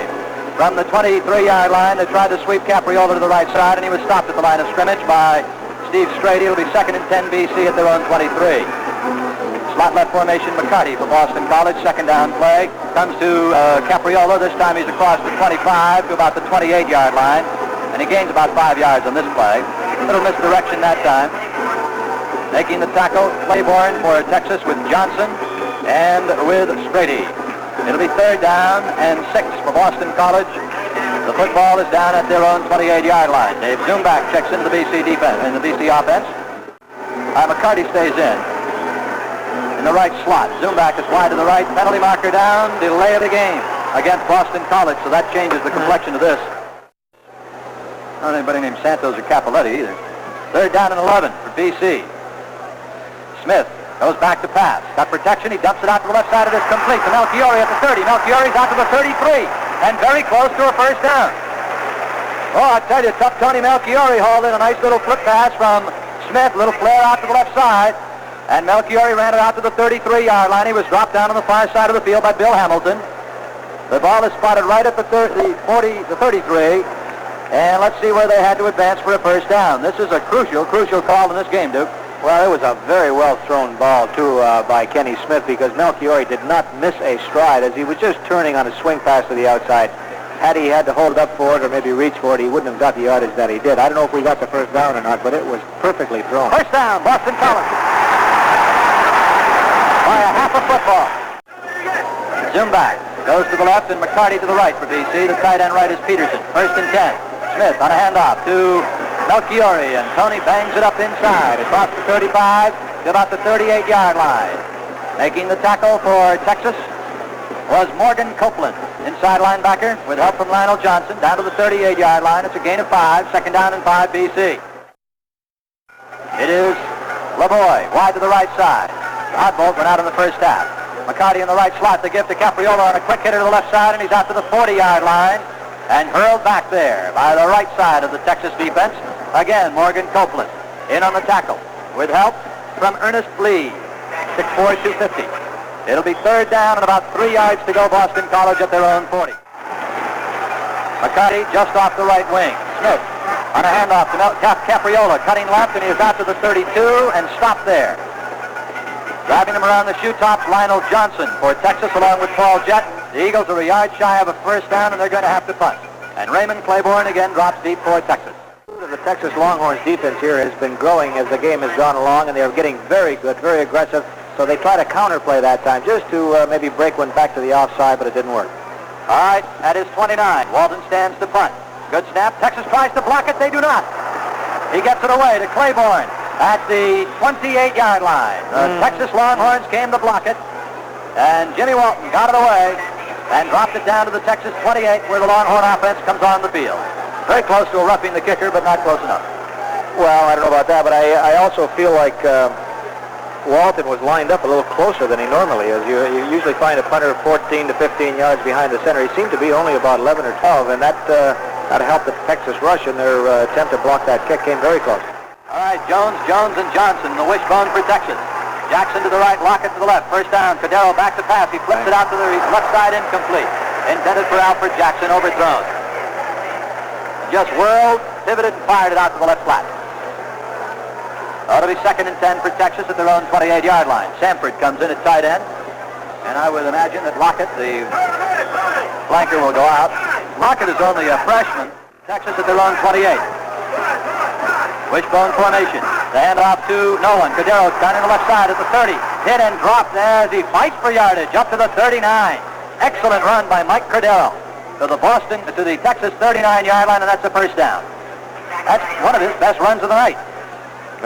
from the 23-yard line, they tried to sweep Capriola to the right side, and he was stopped at the line of scrimmage by Steve Strady. It'll be 2nd and 10 BC at their own 23. Slot left formation, McCarty for Boston College. Second down play comes to Capriola. This time he's across the 25 to about the 28-yard line, and he gains about 5 yards on this play. A little misdirection that time. Making the tackle, Claiborne for Texas with Johnson and with Strady. It'll be 3rd down and 6 for Boston College. The football is down at their own 28-yard line. Dave Zumback checks into the BC defense, in the BC offense. McCarty stays in the right slot. Zumback is wide to the right. Penalty marker down. Delay of the game against Boston College, so that changes the complexion of this. Not anybody named Santos or Cappelletti either. 3rd down and 11 for BC. Smith goes back to pass. Got protection. He dumps it out to the left side. It is complete to Melchiori at the 30. Melchiori's out to the 33 and very close to a first down. Oh, I tell you, tough Tony Melchiori hauled in a nice little flip pass from Smith. Little flare out to the left side. And Melchiori ran it out to the 33-yard line. He was dropped down on the far side of the field by Bill Hamilton. The ball is spotted right at the 33. And let's see where they had to advance for a first down. This is a crucial call in this game, Duke. Well, it was a very well-thrown ball, too, by Kenny Smith, because Melchiori did not miss a stride as he was just turning on a swing pass to the outside. Had he had to hold up for it or maybe reach for it, he wouldn't have got the yardage that he did. I don't know if we got the first down or not, but it was perfectly thrown. First down, Boston College. By a half a football. Zumback goes to the left and McCarty to the right for BC. The tight end right is Peterson. 1st and 10. Smith on a handoff to Melchiori, and Tony bangs it up inside across the 35 to about the 38-yard line. Making the tackle for Texas was Morgan Copeland, inside linebacker, with help from Lionel Johnson, down to the 38-yard line. It's a gain of 5, 2nd down and 5 BC. It is LeBoy, wide to the right side. Oddbolt went out in the first half. McCarty in the right slot, the gift to Capriola on a quick hitter to the left side, and he's out to the 40-yard line and hurled back there by the right side of the Texas defense. Again, Morgan Copeland in on the tackle with help from Ernest Lee, 6'4", 250. It'll be third down and about 3 yards to go. Boston College at their own 40. McCarty just off the right wing. Smith on a handoff to Capriola, cutting left, and he is out to the 32 and stopped there. Driving him around the shoe tops, Lionel Johnson for Texas along with Paul Jett. The Eagles are a yard shy of a first down, and they're going to have to punt. And Raymond Claiborne again drops deep for Texas. The Texas Longhorns defense here has been growing as the game has gone along, and they're getting very good, very aggressive. So they try to counterplay that time just to maybe break one back to the offside, but it didn't work. All right, at his 29, Walton stands to punt. Good snap. Texas tries to block it. They do not. He gets it away to Claiborne at the 28-yard line. The Texas Longhorns came to block it, and Jimmy Walton got it away and dropped it down to the Texas 28, where the Longhorn offense comes on the field. Very close to a roughing the kicker, but not close enough. Well, I don't know about that, but I also feel like Walton was lined up a little closer than he normally is. You usually find a punter 14 to 15 yards behind the center. He seemed to be only about 11 or 12, and that helped the Texas rush, and their attempt to block that kick came very close. All right, Jones, and Johnson, the wishbone for Texas. Jackson to the right, Lockett to the left. First down, Cadero back to pass. He flips it out to the left side, incomplete. Intended for Alfred Jackson, overthrown. Just whirled, pivoted, and fired it out to the left flat. Ought to be 2nd and 10 for Texas at their own 28-yard line. Samford comes in at tight end, and I would imagine that Lockett, the flanker, will go out. Lockett is only a freshman. Texas at their own 28. Wishbone formation. The handoff to Nolan. Cadero down in the left side at the 30. Hit and dropped as he fights for yardage up to the 39. Excellent run by Mike Cadero to the Texas 39-yard line, and that's a first down. That's one of his best runs of the night.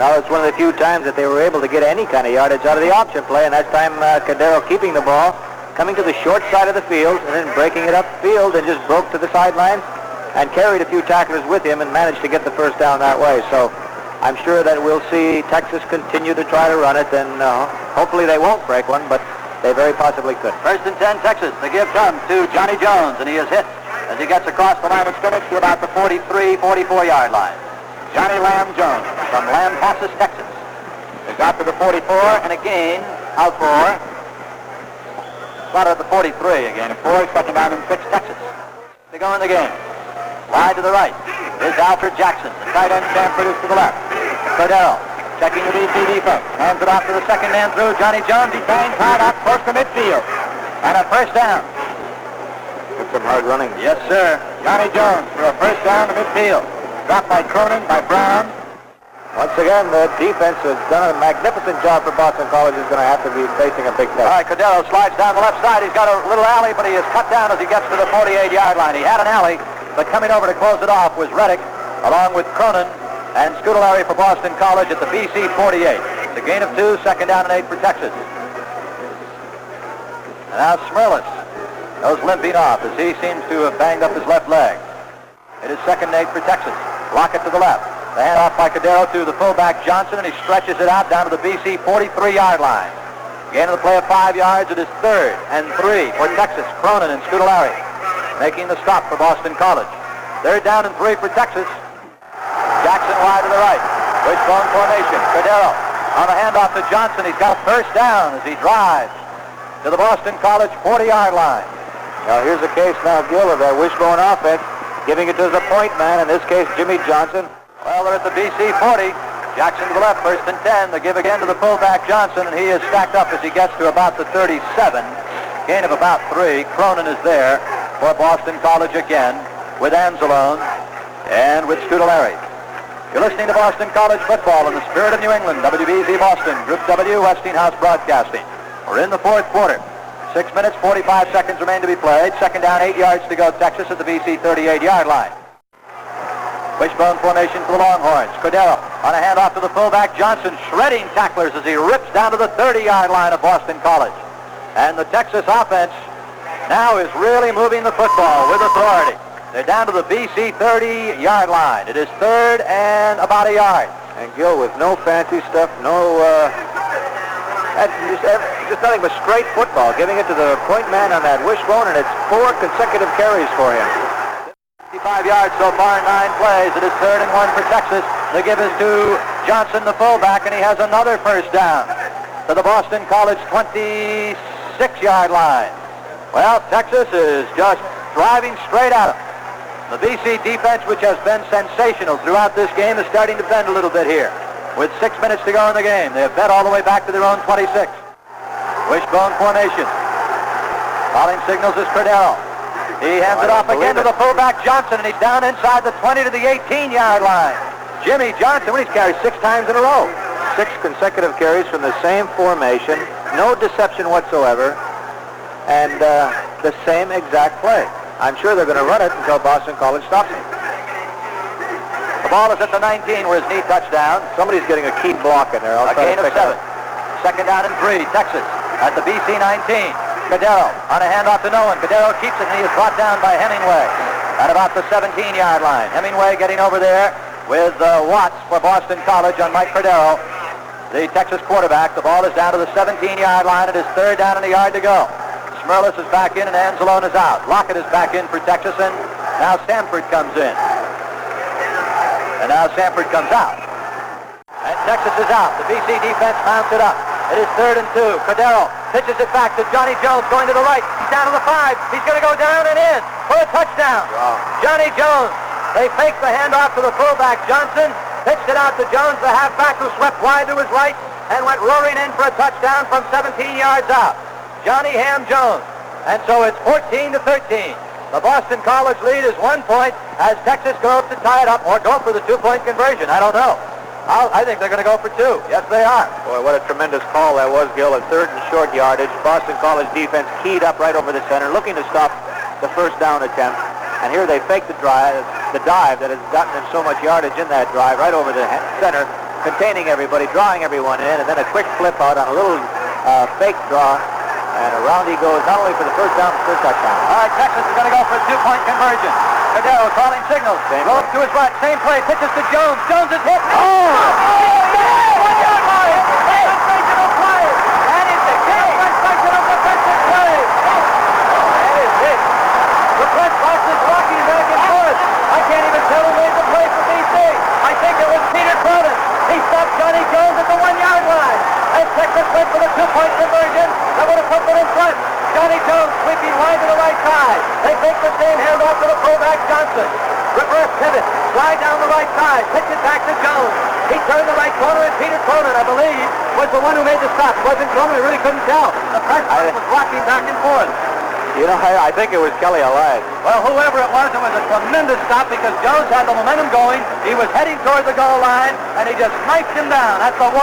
Well, it's one of the few times that they were able to get any kind of yardage out of the option play, and that's time Cadero keeping the ball, coming to the short side of the field, and then breaking it upfield and just broke to the sideline and carried a few tacklers with him and managed to get the first down that way. So I'm sure that we'll see Texas continue to try to run it, and hopefully they won't break one, but they very possibly could. 1st and 10 Texas. The give comes to Johnny Jones, and he is hit as he gets across the line of scrimmage to about the 43, 44-yard line. Johnny Lamb Jones from Lampasas, Texas. They got to the 44, and again, out for, spotted at the 43 again, and 4, 2nd down and 6, Texas. They go in the game. Wide to the right is Alfred Jackson. The tight end Stanford is to the left. Cordero checking the DC defense. Hands it off to the second man through. Johnny Jones. He bangs hard out close to midfield. And a first down. That's some hard running. Yes, sir. Johnny Jones for a first down to midfield. Dropped by Cronin, by Brown. Once again, the defense has done a magnificent job for Boston College. Is going to have to be facing a big test. All right, Cordero slides down the left side. He's got a little alley, but he is cut down as he gets to the 48-yard line. He had an alley, but coming over to close it off was Reddick, along with Cronin and Scutellari for Boston College at the BC 48. It's a gain of 2, 2nd down and 8 for Texas. And now Smirlis goes limping off as he seems to have banged up his left leg. It is 2nd and 8 for Texas. Lockett to the left. The handoff by Cadero to the fullback Johnson, and he stretches it out down to the BC 43-yard line. Gain of the play of 5 yards. It is 3rd and 3 for Texas. Cronin and Scutellari making the stop for Boston College. 3rd down and 3 for Texas. Jackson wide to the right. Wishbone formation. Cordero on a handoff to Johnson. He's got a first down as he drives to the Boston College 40-yard line. Now here's the case now, Gil, of that wishbone offense, giving it to the point man, in this case Jimmy Johnson. Well, they're at the BC 40. Jackson to the left, 1st and 10. They give again to the fullback Johnson, and he is stacked up as he gets to about the 37. Gain of about 3. Cronin is there for Boston College again with Anzalone and with Scutellari. You're listening to Boston College football in the spirit of New England. WBZ Boston, Group W, Westinghouse Broadcasting. We're in the 4th quarter. 6 minutes, 45 seconds remain to be played. 2nd down, 8 yards to go. Texas at the BC 38-yard line. Wishbone formation for the Longhorns. Cordero on a handoff to the fullback Johnson, shredding tacklers as he rips down to the 30-yard line of Boston College. And the Texas offense now is really moving the football with authority. They're down to the BC 30-yard line. It is 3rd and about a yard. And Gil, with no fancy stuff, just nothing but straight football, giving it to the point man on that wishbone, and it's 4 consecutive carries for him. 55 yards so far in 9 plays. It is 3rd and 1 for Texas. The give is to Johnson, the fullback, and he has another first down to the Boston College 26-yard line. Well, Texas is just driving straight at them. The BC defense, which has been sensational throughout this game, is starting to bend a little bit here. With 6 minutes to go in the game, they have bent all the way back to their own 26. Wishbone formation. Calling signals is Cordero. He hands it off again to the fullback Johnson, and he's down inside the 20 to the 18-yard line. Jimmy Johnson, he's carried 6 times in a row. 6 consecutive carries from the same formation, no deception whatsoever, and the same exact play. I'm sure they're going to run it until Boston College stops him. The ball is at the 19 where his knee touchdown. Somebody's getting a key block in there. A gain of 7. Second down and 3. Texas at the BC 19. Cordero on a handoff to no one. Cordero keeps it, and he is brought down by Hemingway at about the 17-yard line. Hemingway getting over there with Watts for Boston College on Mike Cordero, the Texas quarterback. The ball is down to the 17-yard line. It is third down and a yard to go. Smirlis is back in, and Anzalone is out. Lockett is back in for Texas, and now Stanford comes in. And now Stanford comes out. And Texas is out. The BC defense mounts it up. It is 3rd and 2. Cordero pitches it back to Johnny Jones going to the right. He's down to the 5. He's going to go down and in for a touchdown. Wow. Johnny Jones. They faked the handoff to the fullback Johnson. Pitched it out to Jones, the halfback, who swept wide to his right and went roaring in for a touchdown from 17 yards out. Johnny Ham Jones. And so it's 14 to 13. The Boston College lead is 1 point as Texas goes to tie it up or go for the 2-point conversion. I don't know. I think they're going to go for 2. Yes, they are. Boy, what a tremendous call that was, Gil. At 3rd and short yardage, Boston College defense keyed up right over the center, looking to stop the first down attempt. And here they faked the dive that has gotten them so much yardage in that drive right over the center, containing everybody, drawing everyone in, and then a quick flip out on a little fake draw. And around he goes, not only for the first down, but for the touchdown. All right, Texas is going to go for a 2-point conversion. Cordero calling signals. Roll to his right. Same play. Pitches to Jones. Jones is hit. Oh! 1-yard line. Sensational play. And it's a sensational defensive play. That is it. The press box is rocking back and forth. I can't even tell who made the play for BC. I think it was Peter Cronin. He stopped Johnny Jones at the 1-yard line. And Texas went for the 2-point conversion. That would have put them in front. Johnny Jones sweeping wide to the right side. They take the same handoff to the fullback Johnson. Reverse pivot. Slide down the right side. Pitch it back to Jones. He turned the right corner, and Peter Cronin, I believe, was the one who made the stop. It wasn't Cronin. I really couldn't tell. The press box was rocking back and forth. You know, I think it was Kelly Elias. Well, whoever it was a tremendous stop because Jones had the momentum going. He was heading toward the goal line, and he just knifed him down at the 1.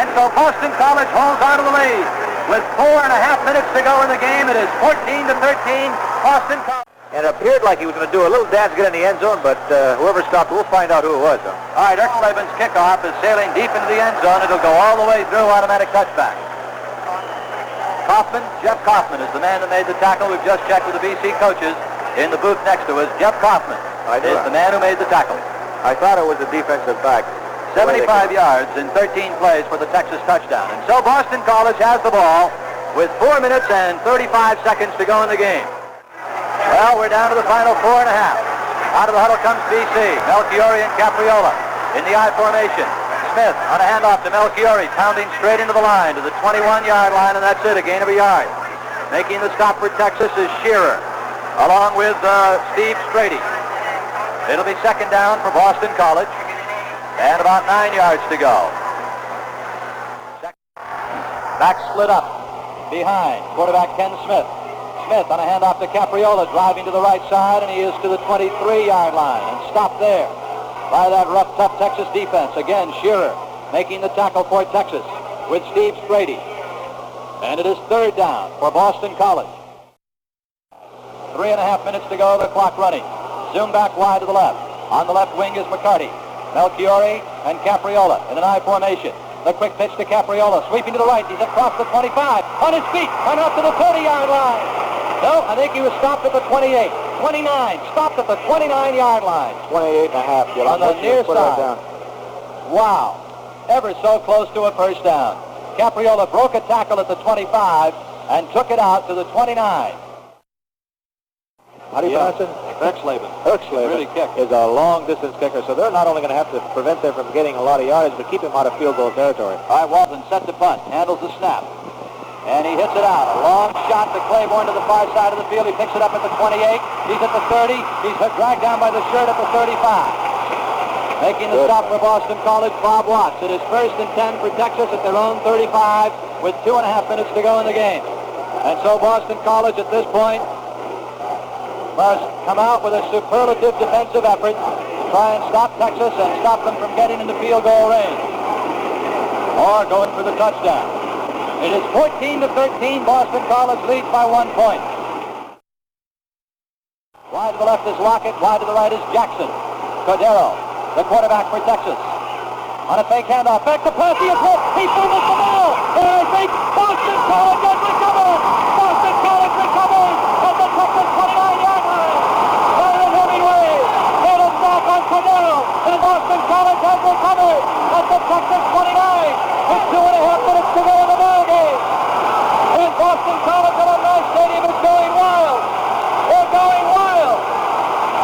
And so Boston College holds on to the lead. With 4.5 minutes to go in the game, it is 14 to 13, Boston College. And it appeared like he was going to do a little dance to get in the end zone, but whoever stopped, we'll find out who it was. All right, Erkleben's kickoff is sailing deep into the end zone. It'll go all the way through, automatic touchback. Jeff Kaufman is the man that made the tackle. We've just checked with the BC coaches in the booth next to us. Jeff Kaufman is the man who made the tackle. I thought it was a defensive back. 75 yards in 13 plays for the Texas touchdown. And so Boston College has the ball with 4 minutes and 35 seconds to go in the game. Well, we're down to the final 4.5. Out of the huddle comes BC. Melchiori and Capriola in the I formation. Smith on a handoff to Melchiori, pounding straight into the line to the 21-yard line, and that's it, a gain of a yard. Making the stop for Texas is Shearer, along with Steve Strady. It'll be second down for Boston College. And about 9 yards to go. Back split up. Behind. Quarterback Ken Smith. Smith on a handoff to Capriola, driving to the right side, and he is to the 23-yard line. And stopped there by that rough, tough Texas defense. Again, Shearer making the tackle for Texas with Steve Strady. And it is third down for Boston College. 3.5 minutes to go, the clock running. Zoom back wide to the left. On the left wing is McCarty. Melchiori and Capriola in an I formation. The quick pitch to Capriola, sweeping to the right. He's across the 25. On his feet, on up to the 30-yard line. No, I think he was stopped at the 28. 29, stopped at the 29-yard line. 28.5. On the near side. Wow. Ever so close to a first down. Capriola broke a tackle at the 25 and took it out to the 29. How do you pronounce it? Erxleben. Really is a long-distance kicker, so they're not only going to have to prevent them from getting a lot of yardage, but keep him out of field goal territory. All right, Walton sets the punt, handles the snap, and he hits it out. A long shot to Claiborne to the far side of the field. He picks it up at the 28. He's at the 30. He's dragged down by the shirt at the 35. Making the stop for Boston College, Bob Watts. It is 1st and 10 for Texas at their own 35 with 2.5 minutes to go in the game. And so Boston College at this point must come out with a superlative defensive effort to try and stop Texas and stop them from getting into field goal range or going for the touchdown. It is 14-13. Boston College leads by 1 point. Wide to the left is Lockett. Wide to the right is Jackson. Cordero, the quarterback for Texas. On a fake handoff. Back to pass. He is hit. He fumbles the ball. And I think Boston College has recovered. Boston College recovers at the Texas 29-yard line. Byron Hemingway made a stop on Cordero. And Boston College has recovered at the Texas 29 with 2.5 minutes to go in the ball game. And Boston College Alumni Stadium is going wild. They're going wild.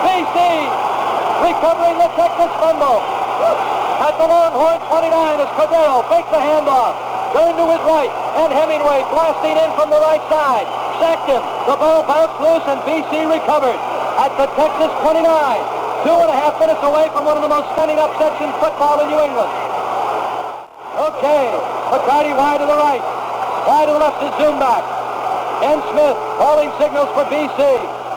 BC recovering the Texas fumble. At the Longhorns 29 as Cordero fakes the handoff. Turned to his right, and Hemingway blasting in from the right side. Sacked him. The ball bounced loose, and BC recovered at the Texas 29. 2.5 minutes away from one of the most stunning upsets in football in New England. Okay, McCarty wide to the right. Wide to the left is Zumback. Ken Smith calling signals for BC.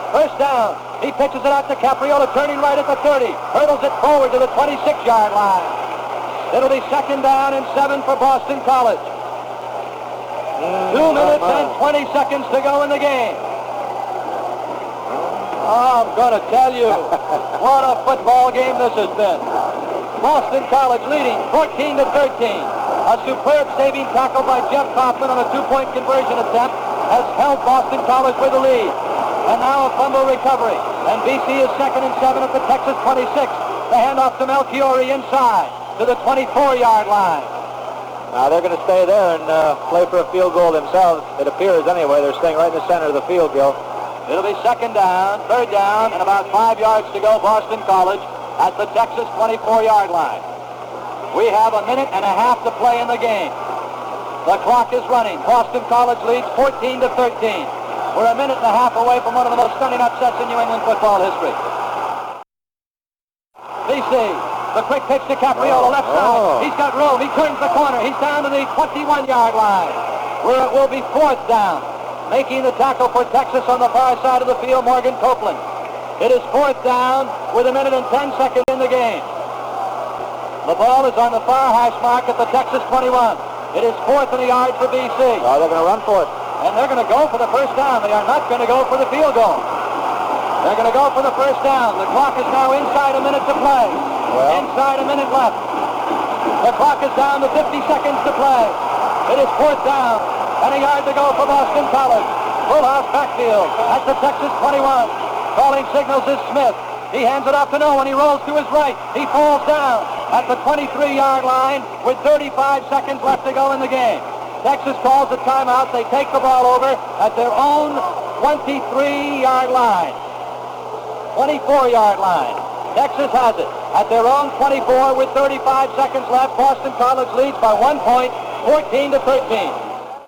First down. He pitches it out to Capriola, turning right at the 30. Hurdles it forward to the 26-yard line. It'll be 2nd down and 7 for Boston College. 2 minutes and 20 seconds to go in the game. Oh, I'm going to tell you, what a football game this has been. Boston College leading 14-13. A superb saving tackle by Jeff Kaufman on a 2-point conversion attempt has held Boston College with the lead. And now a fumble recovery. And BC is 2nd and 7 at the Texas 26. The handoff to Melchiori inside to the 24-yard line. Now they're going to stay there and play for a field goal themselves. It appears anyway. They're staying right in the center of the field, Gil. It'll be 2nd down, 3rd down, and about 5 yards to go. Boston College at the Texas 24-yard line. We have a minute and a half to play in the game. The clock is running. Boston College leads 14-13. We're a minute and a half away from one of the most stunning upsets in New England football history. BC, the quick pitch to Capriola, left side. He's got room. He turns the corner. He's down to the 21-yard line, where it will be 4th down. Making the tackle for Texas on the far side of the field, Morgan Copeland. It is 4th down with a minute and 10 seconds in the game. The ball is on the far hash mark at the Texas 21. It is 4th and a yard for BC. Oh, they're going to run for it. And they're going to go for the first down. They are not going to go for the field goal. They're going to go for the first down. The clock is now inside a minute to play. Inside a minute left. The clock is down to 50 seconds to play. It is 4th down and a yard to go for Boston College. Full house backfield at the Texas 21. Calling signals is Smith. He hands it off to no one. He rolls to his right. He falls down at the 23-yard line with 35 seconds left to go in the game. Texas calls a timeout. They take the ball over at their own 23-yard line. 24-yard line. Texas has it at their own 24 with 35 seconds left. Boston College leads by 1 point, 14-13.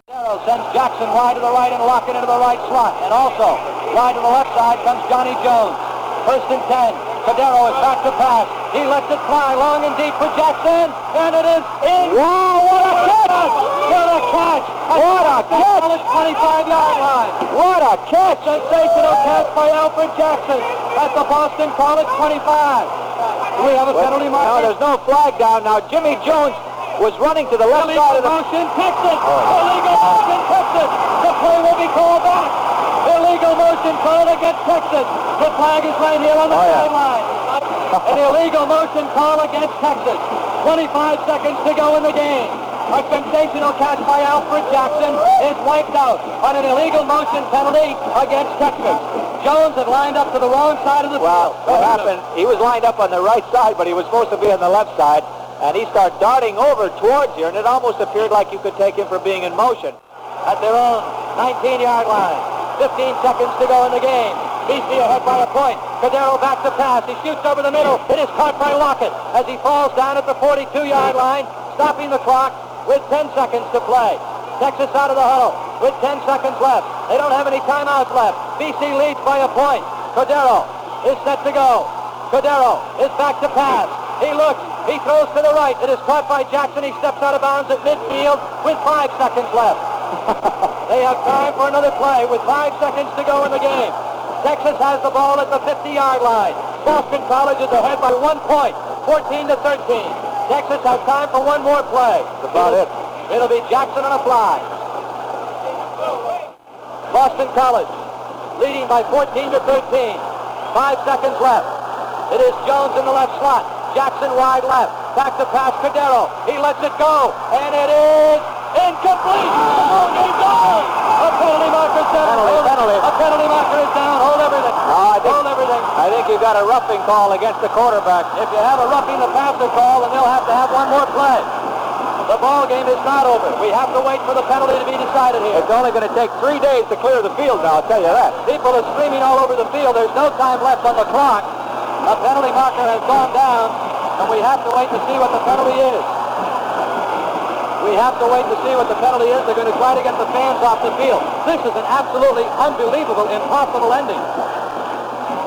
Darryl sends Jackson wide to the right and Lockett into the right slot. And also, wide to the left side comes Johnny Jones. 1st and 10. Cordero is back to pass. He lets it fly long and deep for Jackson. And it is in. Wow, what a catch! What a catch! What a catch! 25-yard line. What a catch! Sensational catch by Alfred Jackson at the Boston College 25. Do we have a penalty marker? No, there's no flag down. Now, Jimmy Jones was running to the left side of the... motion, Texas! Illegal motion, Texas! The play will be called back. Illegal motion called against Texas. The flag is right here on the sideline. An illegal motion call against Texas. 25 seconds to go in the game. A sensational catch by Alfred Jackson is wiped out on an illegal motion penalty against Texas. Jones had lined up to the wrong side of the field. What happened, he was lined up on the right side, but he was supposed to be on the left side, and he started darting over towards here, and it almost appeared like you could take him for being in motion. At their own 19-yard line. 15 seconds to go in the game. BC ahead by a point. Cordero back to pass. He shoots over the middle. It is caught by Lockett as he falls down at the 42-yard line, stopping the clock with 10 seconds to play. Texas out of the huddle with 10 seconds left. They don't have any timeouts left. BC leads by a point. Cordero is set to go. Cordero is back to pass. He looks. He throws to the right. It is caught by Jackson. He steps out of bounds at midfield with 5 seconds left. They have time for another play with 5 seconds to go in the game. Texas has the ball at the 50-yard line. Boston College is ahead by 1 point, 14-13. Texas has time for one more play. That's about it. It'll be Jackson on a fly. Boston College leading by 14-13. 5 seconds left. It is Jones in the left slot. Jackson wide left. Back to pass Cordero. He lets it go. And it is incomplete. Oh, he goes. A penalty marker's down. Penalty. A penalty marker is down. Hold everything. Hold everything. I think you've got a roughing call against the quarterback. If you have a roughing the passer call, then they'll have to have one more play. The ball game is not over. We have to wait for the penalty to be decided here. It's only going to take 3 days to clear the field now, I'll tell you that. People are screaming all over the field. There's no time left on the clock. A penalty marker has gone down, and we have to wait to see what the penalty is. We have to wait to see what the penalty is. They're going to try to get the fans off the field. This is an absolutely unbelievable, impossible ending.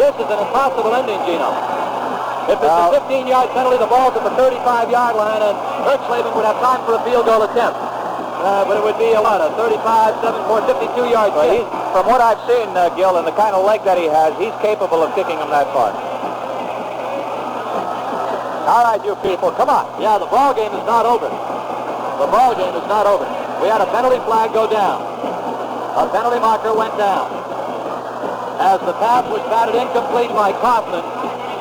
This is an impossible ending, Gino. If it's a 15-yard penalty, the ball's at the 35-yard line, and Ertzleben would have time for a field goal attempt. But it would be a 35, 7, 4, 52-yard kick. From what I've seen, Gil, and the kind of leg that he has, he's capable of kicking him that far. All right, you people, come on. Yeah, the ball game is not over. The ball game is not over. We had a penalty flag go down. A penalty marker went down. As the pass was batted incomplete by Kaufman.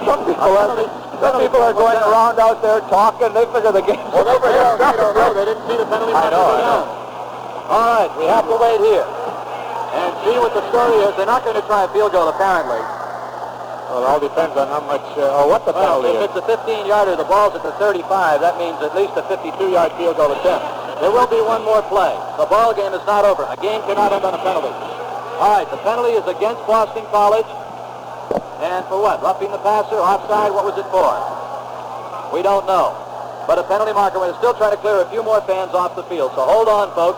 Some people are going around out there talking. They figure the game's over. They didn't see the penalty marker go down. All right, we have to wait here and see what the story is. They're not going to try a field goal, apparently. Well, it all depends on how much, or what the penalty is. If it's a 15-yarder, the ball's at the 35. That means at least a 52-yard field goal attempt. There will be one more play. The ball game is not over. A game cannot end on a penalty. All right, the penalty is against Boston College. And for what? Roughing the passer, offside, what was it for? We don't know. But a penalty marker, we're still trying to clear a few more fans off the field. So hold on, folks.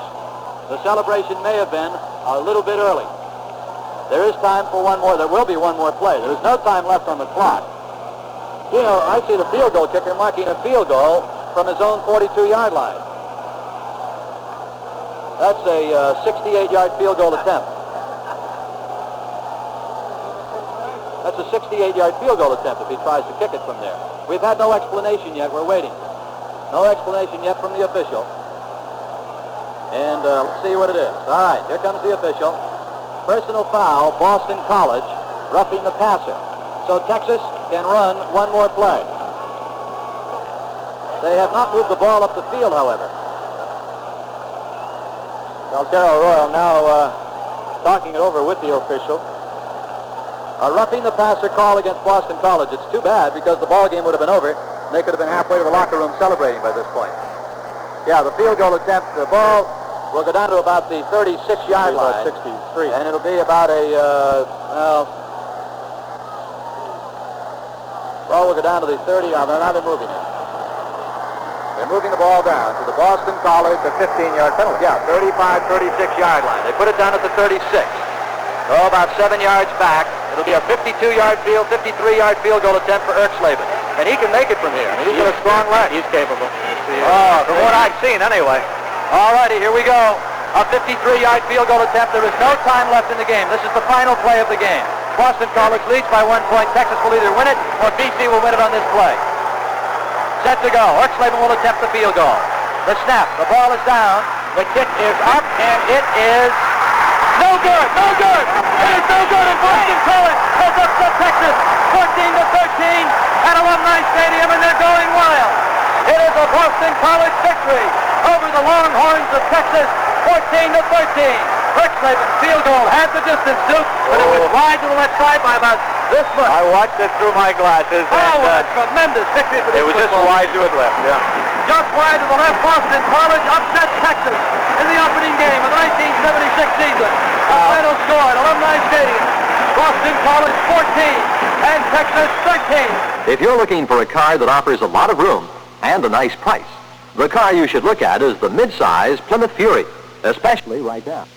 The celebration may have been a little bit early. There is time for one more. There will be one more play. There is no time left on the clock. You know, I see the field goal kicker marking a field goal from his own 42-yard line. That's a 68-yard field goal attempt. That's a 68-yard field goal attempt if he tries to kick it from there. We've had no explanation yet. We're waiting. No explanation yet from the official. And let's see what it is. All right, here comes the official. Personal foul, Boston College, roughing the passer. So Texas can run one more play. They have not moved the ball up the field, however. Well, Darryl Royal now talking it over with the official. A roughing the passer call against Boston College. It's too bad because the ball game would have been over. They could have been halfway to the locker room celebrating by this point. Yeah, the field goal attempt, the ball will go down to about the 36-yard line. About 63. And it'll be about a, ball will go down to the 30. Now they're moving it. They're moving the ball down to the Boston College, The 15-yard penalty. yeah, 35, 36-yard line. They put it down at the 36. So about 7 yards back. It'll be a 52-yard field, 53-yard field goal attempt for Ertzleben. And he can make it from here. He's got a strong leg. He's capable. From what I've seen, anyway. All righty, here we go. A 53-yard field goal attempt. There is no time left in the game. This is the final play of the game. Boston College leads by 1 point. Texas will either win it or BC will win it on this play. Set to go. Ertzleben will attempt the field goal. The snap. The ball is down. The kick is up, and it is no good. No good. It is no good. And Boston College has upset Texas 14-13 at Alumni Stadium, and they're going wild. It is a Boston College victory over the Longhorns of Texas, 14-13. Ertzleben's field goal had the distance, Duke, but it was wide to the left side by about this much. I watched it through my glasses. Oh, a tremendous victory for this It was just football. wide to it left, yeah. Just wide to the left, Boston College upsets Texas in the opening game of the 1976 season. The final score at Alumni Stadium, Boston College 14 and Texas 13. If you're looking for a car that offers a lot of room and a nice price, the car you should look at is the mid-size Plymouth Fury, especially right now.